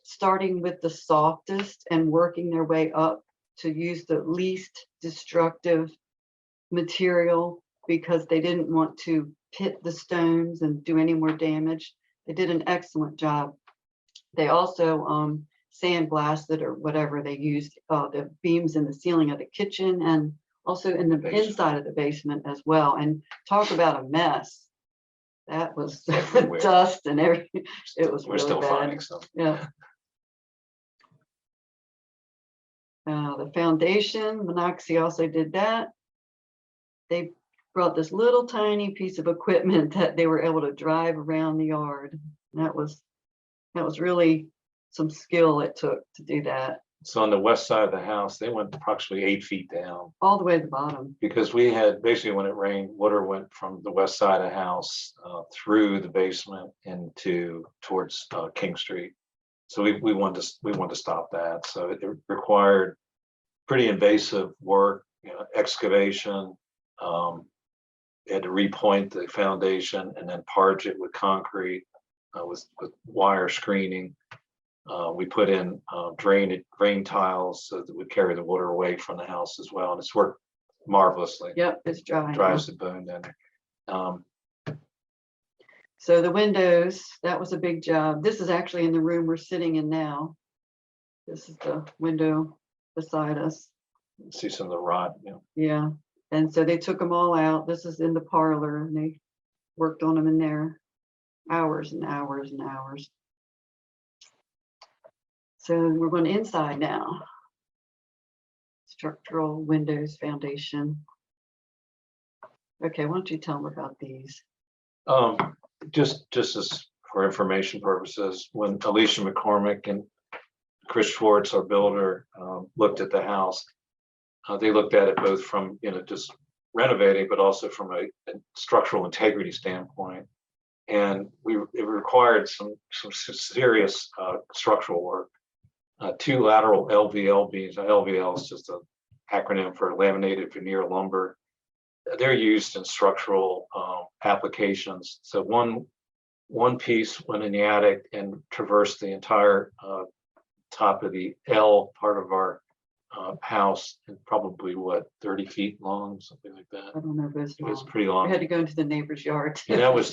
starting with the softest and working their way up to use the least destructive material because they didn't want to pit the stones and do any more damage. They did an excellent job. They also sandblasted or whatever they used the beams in the ceiling of the kitchen and also in the Basement. inside of the basement as well. And talk about a mess. That was Everywhere. dust and everything. It was We're really still bad. finding some. Yeah. The foundation, Monocacy also did that. They brought this little tiny piece of equipment that they were able to drive around the yard. That was really some skill it took to do that. So on the west side of the house, they went approximately 8 feet down All the way to the bottom. because we had basically when it rained, water went from the west side of the house through the basement into towards King Street. So we wanted to stop that. So it required pretty invasive work, excavation. They had to repoint the foundation and then parge it with concrete with wire screening. We put in drain tiles so that it would carry the water away from the house as well, and it's worked marvelously. Yep, it's dry. Dry now. as the bone then. So the windows, that was a big job. This is actually in the room we're sitting in now. This is the window beside us. See some of the rot. Yeah. And so they took them all out. This is in the parlor and they worked on them in there hours and hours and hours. So we're going inside now. Structural windows foundation. Okay, why don't you tell them about these? Just as for information purposes, when Alicia McCormick and Chris Schwartz, our builder, looked at the house, they looked at it both from just renovating, but also from a structural integrity standpoint. And it required some serious structural work. 2 lateral LVL beams. LVL is just an acronym for laminated veneer lumber. They're used in structural applications. So one piece went in the attic and traversed the entire top of the L part of our house, and probably 30 feet long, something like that. I don't know if it's It was long. pretty We long. had to go into the neighbor's yard. And that was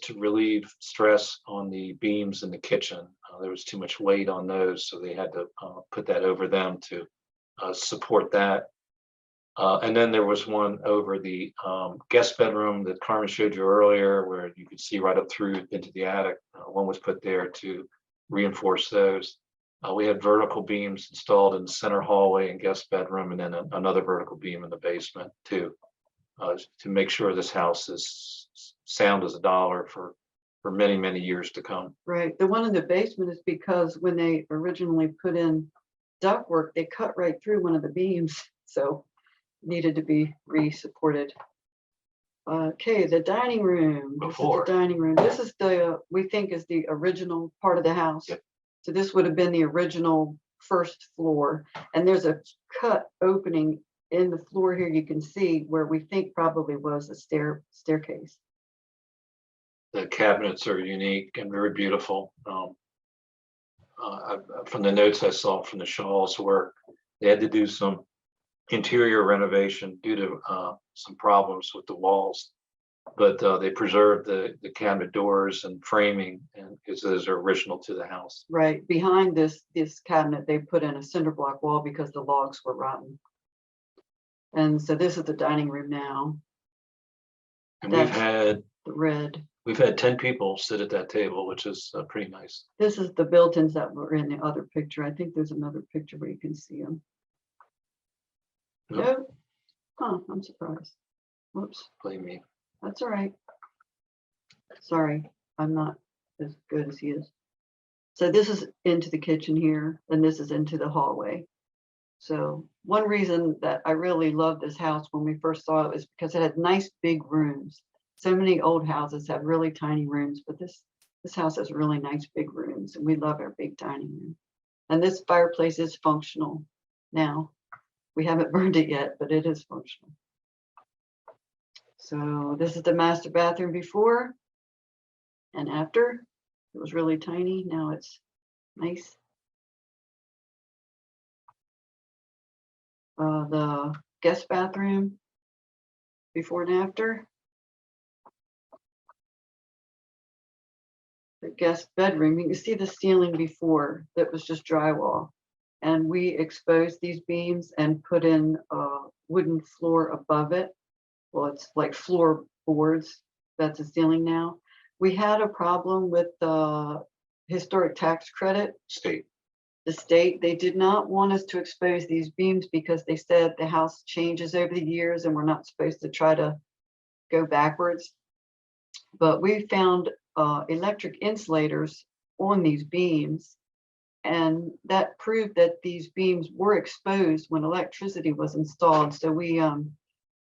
to relieve stress on the beams in the kitchen. There was too much weight on those, so they had to put that over them to support that. And then there was one over the guest bedroom that Carmen showed you earlier, where you could see right up through into the attic. One was put there to reinforce those. We had vertical beams installed in the center hallway and guest bedroom, and then another vertical beam in the basement too, to make sure this house is sound as a dollar for many, many years to come. Right. The one in the basement is because when they originally put in ductwork, they cut right through one of the beams, so needed to be re-supported. Okay, the dining room. This is Before. the dining room. This is the, we think is the original part of the house. Yep. So this would have been the original first floor. And there's a cut opening in the floor here. You can see where we think probably was a staircase. The cabinets are unique and very beautiful. From the notes I saw from the Shaw's work, they had to do some interior renovation due to some problems with the walls, but they preserved the cabinet doors and framing, and because those are original to the house. Right behind this cabinet, they put in a cinder block wall because the logs were rotten. And so this is the dining room now. And The red. we've had 10 people sit at that table, which is pretty nice. This is the built-ins that were in the other picture. I think there's another picture where you can see them. Nope. Nope. Huh, I'm surprised. Whoops, Blame me. that's all right. Sorry, I'm not as good as he is. So this is into the kitchen here, and this is into the hallway. So one reason that I really loved this house when we first saw it was because it had nice big rooms. So many old houses have really tiny rooms, but this house has really nice big rooms, and we love our big dining room. And this fireplace is functional now. We haven't burned it yet, but it is functional. So this is the master bathroom before and after. It was really tiny. Now it's nice. The guest bathroom before and after. The guest bedroom, you can see the ceiling before that was just drywall. And we exposed these beams and put in a wooden floor above it. Well, it's like floorboards. That's a ceiling now. We had a problem with the historic tax credit. State. The state, they did not want us to expose these beams because they said the house changes over the years and we're not supposed to try to go backwards. But we found electric insulators on these beams, and that proved that these beams were exposed when electricity was installed. So we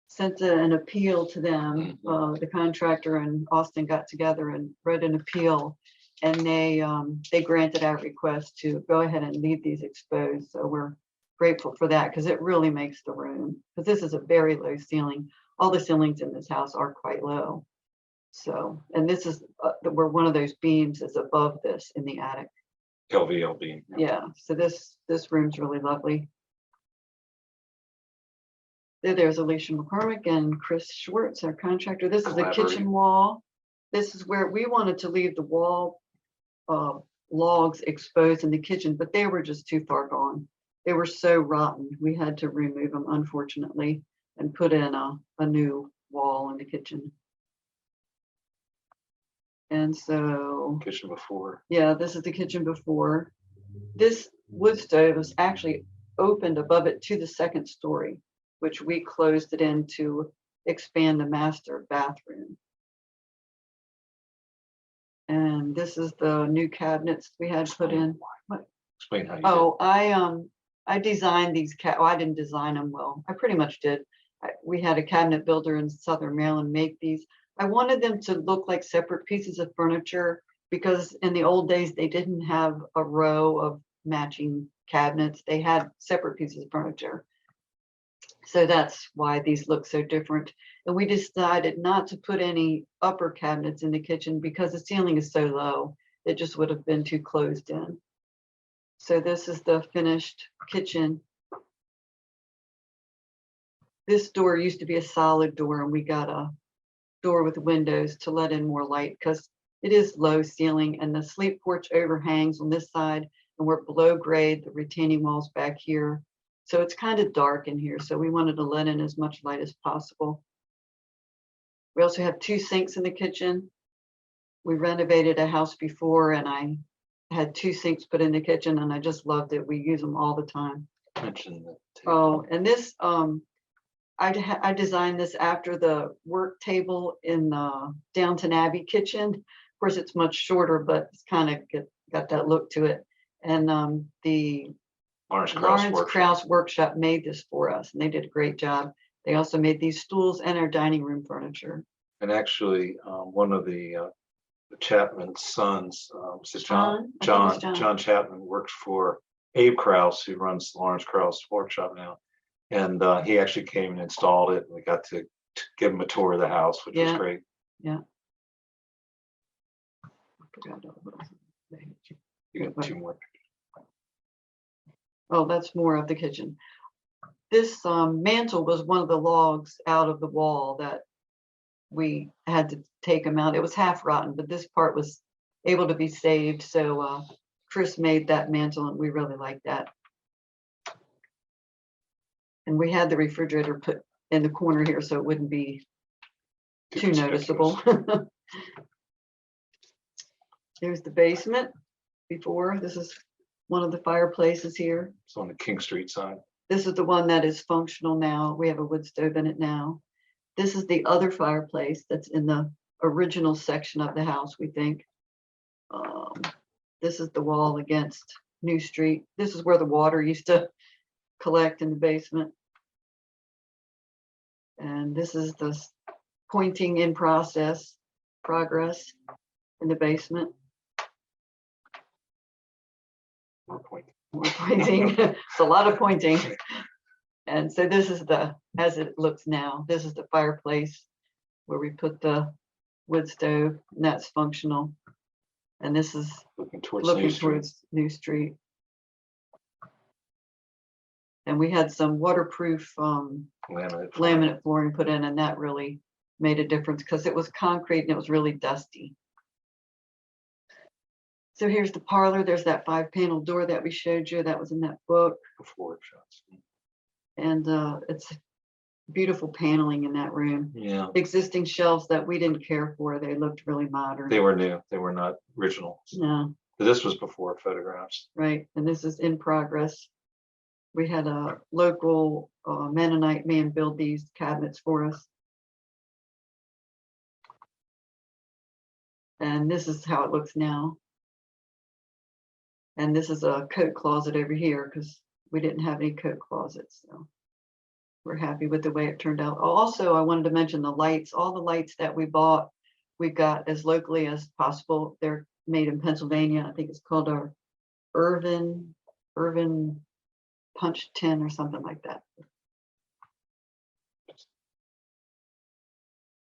sent an appeal to them. The contractor and Austin got together and wrote an appeal, and they granted our request to go ahead and leave these exposed. So we're grateful for that because it really makes the room, because this is a very low ceiling. All the ceilings in this house are quite low. So, and this is where one of those beams is above this in the attic. LVL beam. Yeah, so this room's really lovely. There's Alicia McCormick and Chris Schwartz, our contractor. This is the kitchen Collaborating. wall. This is where we wanted to leave the wall logs exposed in the kitchen, but they were just too far gone. They were so rotten. We had to remove them, unfortunately, and put in a new wall in the kitchen. And so, Kitchen before. yeah, this is the kitchen before. This wood stove was actually opened above it to the second story, which we closed it in to expand the master bathroom. And this is the new cabinets we had put in. Explain how you Oh, I designed these I didn't design them. Well, I pretty much did. We had a cabinet builder in Southern Maryland make these. I wanted them to look like separate pieces of furniture because in the old days, they didn't have a row of matching cabinets. They had separate pieces of furniture. So that's why these look so different. And we decided not to put any upper cabinets in the kitchen because the ceiling is so low. It just would have been too closed in. So this is the finished kitchen. This door used to be a solid door, and we got a door with windows to let in more light because it is low ceiling, and the sleep porch overhangs on this side, and we're below grade, the retaining walls back here. So it's kind of dark in here. So we wanted to let in as much light as possible. We also have 2 sinks in the kitchen. We renovated a house before, and I had 2 sinks put in the kitchen, and I just loved it. We use them all the time. Mention that. Oh, and this, I designed this after the work table in Downton Abbey kitchen. Of course, it's much shorter, but it's kind of got that look to it. And the Lawrence Lawrence Workshop. Krauss Workshop made this for us, and they did a great job. They also made these stools and our dining room furniture. And actually, one of the Chapman's sons, was it John? I think it's John. John Chapman works for Abe Krauss, who runs Lawrence Krauss Workshop now. And he actually came and installed it, and we got to give him a tour of the house, which was Yeah. great. Yeah. You got 2 more. Oh, that's more of the kitchen. This mantle was one of the logs out of the wall that we had to take them out. It was half rotten, but this part was able to be saved. So Chris made that mantle, and we really liked that. And we had the refrigerator put in the corner here so it wouldn't be too noticeable. There's the basement before. This is one of the fireplaces here. It's on the King Street side. This is the one that is functional now. We have a wood stove in it now. This is the other fireplace that's in the original section of the house, we think. This is the wall against New Street. This is where the water used to collect in the basement. And this is the pointing in progress in the basement. More point. More pointing. It's a lot of pointing. And so this is as it looks now, this is the fireplace where we put the wood stove, and that's functional. And this is Looking towards looking New Street. towards New Street. And we had some waterproof laminate flooring put in, and that really made a difference because it was concrete and it was really dusty. So here's the parlor. There's that 5-panel door that we showed you. That was in that book. Before shots. And it's beautiful paneling in that room. Yeah, Existing shelves that we didn't care for. They looked really modern. they were new. They were not original. No, This was before photographs. right. And this is in progress. We had a local Mennonite man build these cabinets for us. And this is how it looks now. And this is a coat closet over here because we didn't have any coat closets. So we're happy with the way it turned out. Also, I wanted to mention the lights. All the lights that we bought, we got as locally as possible. They're made in Pennsylvania. I think it's called our Irvin Punch Tin or something like that.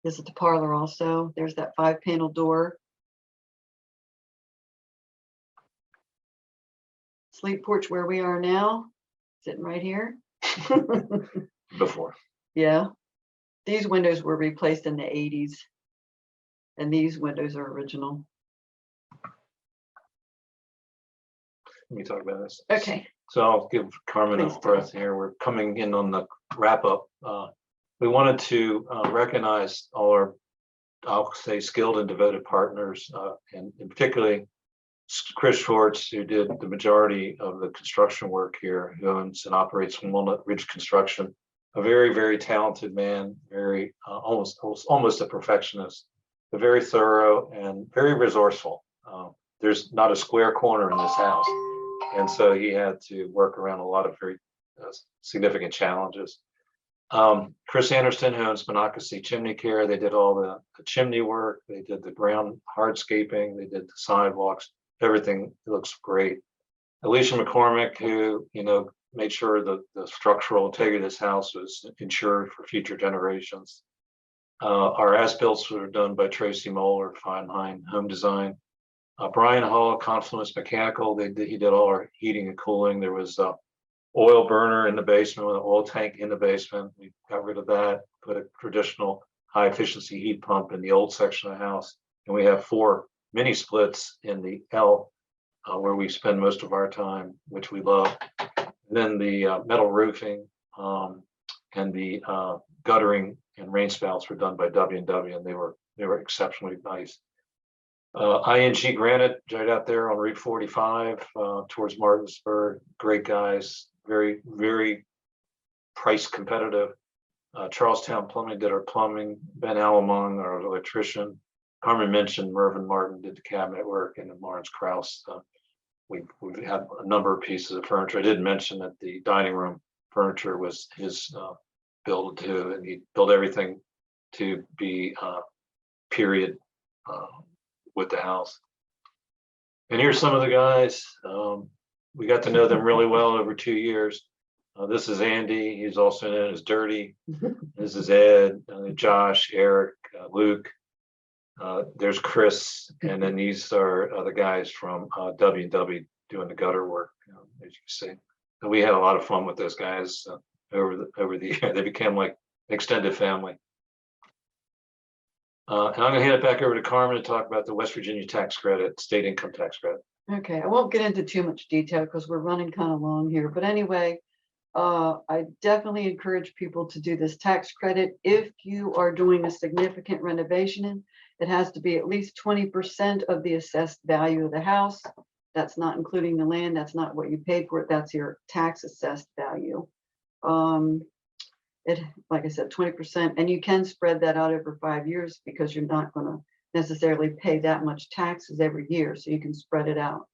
This is the parlor also. There's that 5-panel door. Sleep porch where we are now, sitting right here. Before. Yeah, these windows were replaced in the 80s, and these windows are original. Let me talk about this. Okay. So I'll give Carmen a Please do. breath here. We're coming in on the wrap up. We wanted to recognize all our, I'll say, skilled and devoted partners, and particularly Chris Schwartz, who did the majority of the construction work here, who owns and operates Walnut Ridge Construction. A very, very talented man, very almost a perfectionist, but very thorough and very resourceful. There's not a square corner in this house, and so he had to work around a lot of very significant challenges. Chris Anderson, who owns Monocacy Chimney Care, they did all the chimney work, they did the ground hardscaping, they did the sidewalks, everything looks great. Alicia McCormick, who made sure that the structural integrity of this house was ensured for future generations. Our as-builts were done by Tracy Moeller, Feinheim Home Design. Brian Hall, Confluence Mechanical, he did all our heating and cooling. There was a oil burner in the basement with an oil tank in the basement. We got rid of that, put a traditional high efficiency heat pump in the old section of the house. And we have 4 mini splits in the L where we spend most of our time, which we love. And then the metal roofing and the guttering and rain spouts were done by W&W, and they were exceptionally nice. ING Granite, right out there on Route 45 towards Martinsburg. Great guys, very, very price competitive. Charlestown Plumbing did our plumbing. Ben Alamong, our electrician. Carmen mentioned Mervyn Martin did the cabinet work, and then Lawrence Krause. We've had a number of pieces of furniture. I did mention that the dining room furniture was his build too, and he built everything to be period with the house. And here's some of the guys. We got to know them really well over 2 years. This is Andy. He's also known as Dirty. This is Ed, Josh, Eric, Luke. There's Chris, and then these are the guys from W&W doing the gutter work, as you can see. And we had a lot of fun with those guys over the year. They became like extended family. And I'm gonna hand it back over to Carmen to talk about the West Virginia tax credit, state income tax credit. Okay, I won't get into too much detail because we're running kind of long here, but anyway, I definitely encourage people to do this tax credit. If you are doing a significant renovation, it has to be at least 20% of the assessed value of the house. That's not including the land. That's not what you paid for it. That's your tax assessed value. Like I said, 20%, and you can spread that out over 5 years because you're not going to necessarily pay that much taxes every year, so you can spread it out.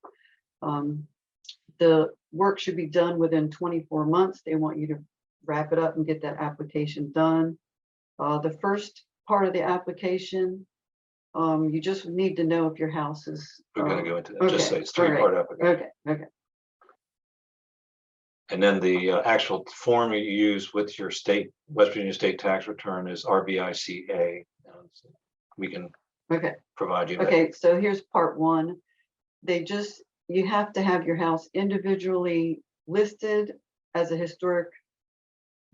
The work should be done within 24 months. They want you to wrap it up and get that application done. The first part of the application, you just need to know if your house is. We're gonna go into that. Okay, Just say it's all right. 3-part application. Okay. And then the actual form you use with your West Virginia state tax return is RBICA. So we can provide you that. Okay, so here's part one. You have to have your house individually listed as a historic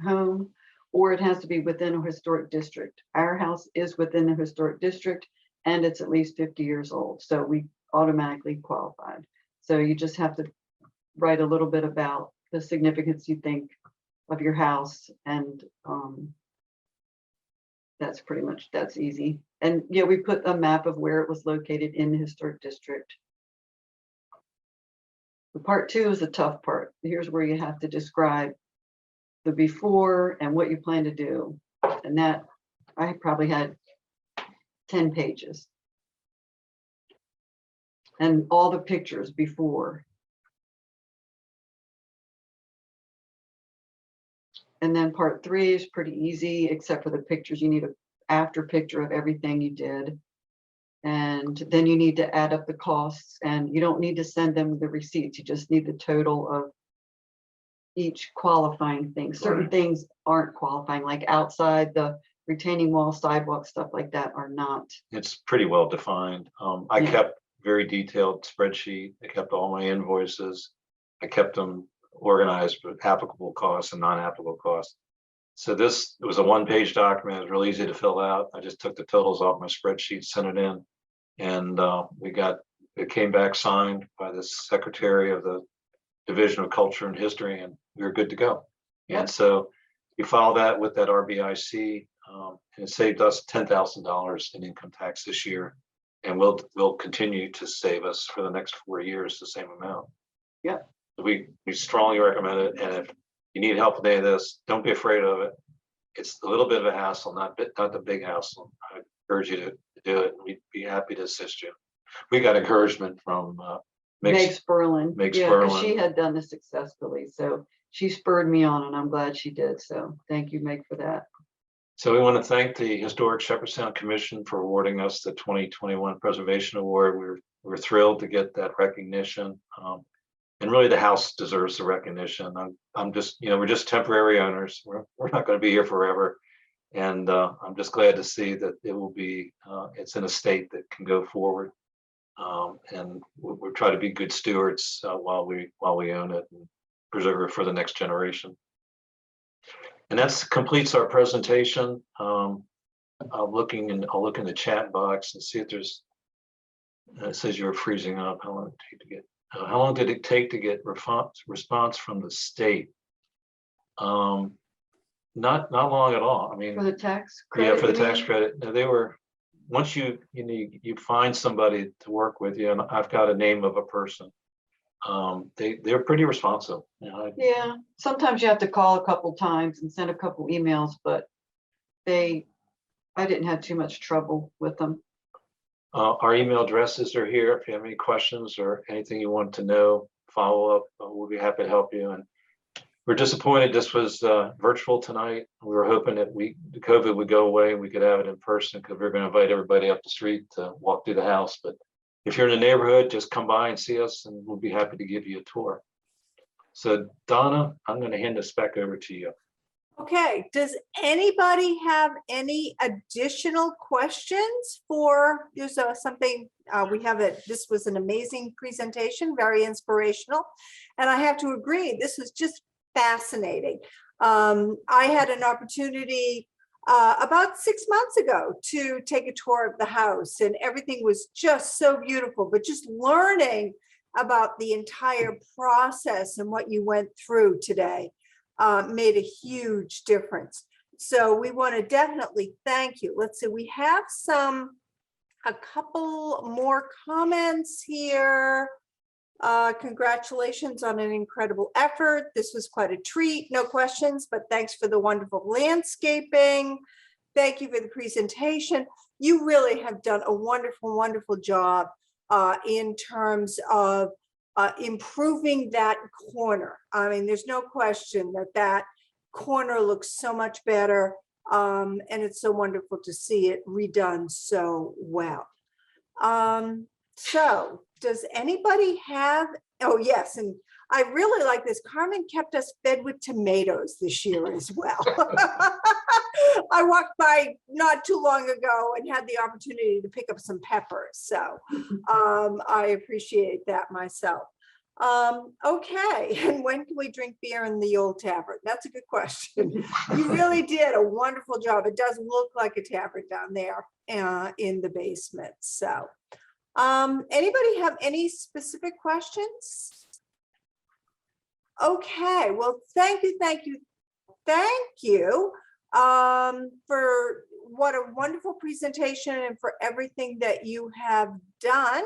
home, or it has to be within a historic district. Our house is within a historic district and it's at least 50 years old, so we automatically qualified. So you just have to write a little bit about the significance you think of your house, and that's easy. And yeah, we put a map of where it was located in the historic district. The part two is the tough part. Here's where you have to describe the before and what you plan to do. And that I probably had 10 pages. And all the pictures before. And then part three is pretty easy, except for the pictures. You need an after picture of everything you did. And then you need to add up the costs, and you don't need to send them the receipts. You just need the total of each qualifying thing. Certain things aren't qualifying, like outside the retaining wall, sidewalk, stuff like that are not. It's pretty well defined. I kept very detailed spreadsheet. I kept all my invoices. I kept them organized with applicable costs and non-applicable costs. So this was a one-page document. It was really easy to fill out. I just took the totals off my spreadsheet, sent it in, and it came back signed by the secretary of the Division of Culture and History, and we were good to go. Yep. And so you file that with that RBIC, and it saved us $10,000 in income tax this year, and will continue to save us for the next 4 years the same amount. Yeah. We strongly recommend it, and if you need help with any of this, don't be afraid of it. It's a little bit of a hassle, not the big hassle. I encourage you to do it, and we'd be happy to assist you. We got encouragement from Meg Sperlin. Meg Yeah, 'cause Sperlin. she had done this successfully, so she spurred me on, and I'm glad she did. So thank you, Meg, for that. So we want to thank the Historic Shepherdstown Commission for awarding us the 2021 Preservation Award. We're thrilled to get that recognition. And really the house deserves the recognition. I'm just, we're just temporary owners. We're not going to be here forever. And I'm just glad to see that it will be, it's in a state that can go forward. And we'll try to be good stewards while we own it and preserve it for the next generation. And that completes our presentation. I'll look in the chat box and see if there's, it says you're freezing up. How long did it take to get response from the state? Not long at all. I mean, For the tax credit? yeah, for the you tax mean? credit. No, they were once you find somebody to work with you, and I've got a name of a person, they're pretty responsive. Yeah, sometimes you have to call a couple times and send a couple emails, but I didn't have too much trouble with them. Our email addresses are here. If you have any questions or anything you want to know, follow up, we'll be happy to help you. And we're disappointed this was virtual tonight. We were hoping that the COVID would go away and we could have it in person, because we're going to invite everybody up the street to walk through the house. But if you're in the neighborhood, just come by and see us, and we'll be happy to give you a tour. So Donna, I'm going to hand this back over to you. Okay, does anybody have any additional questions for, there's something, this was an amazing presentation, very inspirational. And I have to agree, this was just fascinating. I had an opportunity about 6 months ago to take a tour of the house, and everything was just so beautiful, but just learning about the entire process and what you went through today made a huge difference. So we want to definitely thank you. Let's see, we have a couple more comments here. Congratulations on an incredible effort. This was quite a treat, no questions, but thanks for the wonderful landscaping. Thank you for the presentation. You really have done a wonderful, wonderful job in terms of improving that corner. I mean, there's no question that corner looks so much better, and it's so wonderful to see it redone so well. So does anybody have, oh yes, and I really like this. Carmen kept us fed with tomatoes this year as well. I walked by not too long ago and had the opportunity to pick up some peppers. So I appreciate that myself. Okay, and when can we drink beer in the old tavern? That's a good question. You really did a wonderful job. It does look like a tavern down there in the basement. So anybody have any specific questions? Okay, well, thank you for what a wonderful presentation and for everything that you have done.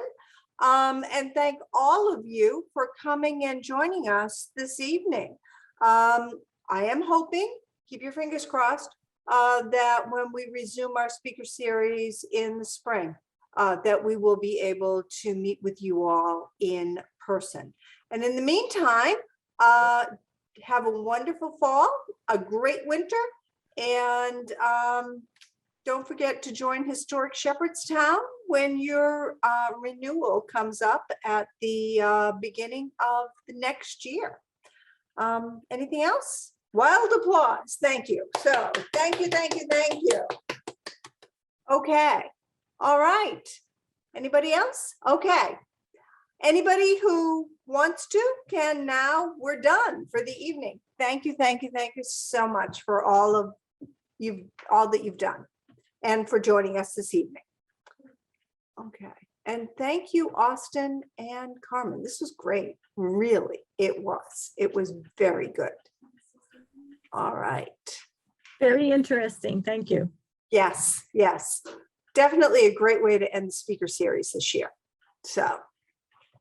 And thank all of you for coming and joining us this evening. I am hoping, keep your fingers crossed, that when we resume our speaker series in the spring, that we will be able to meet with you all in person. And in the meantime, have a wonderful fall, a great winter, and don't forget to join Historic Shepherdstown when your renewal comes up at the beginning of the next year. Anything else? Wild applause. Thank you. So thank you. Okay. All right. Anybody else? Okay. Anybody who wants to can now, we're done for the evening. Thank you so much for all that you've done and for joining us this evening. Okay, and thank you, Austin and Carmen. This was great, really, it was very good. All right. Very interesting. Thank you. Yes, definitely a great way to end the speaker series this year. So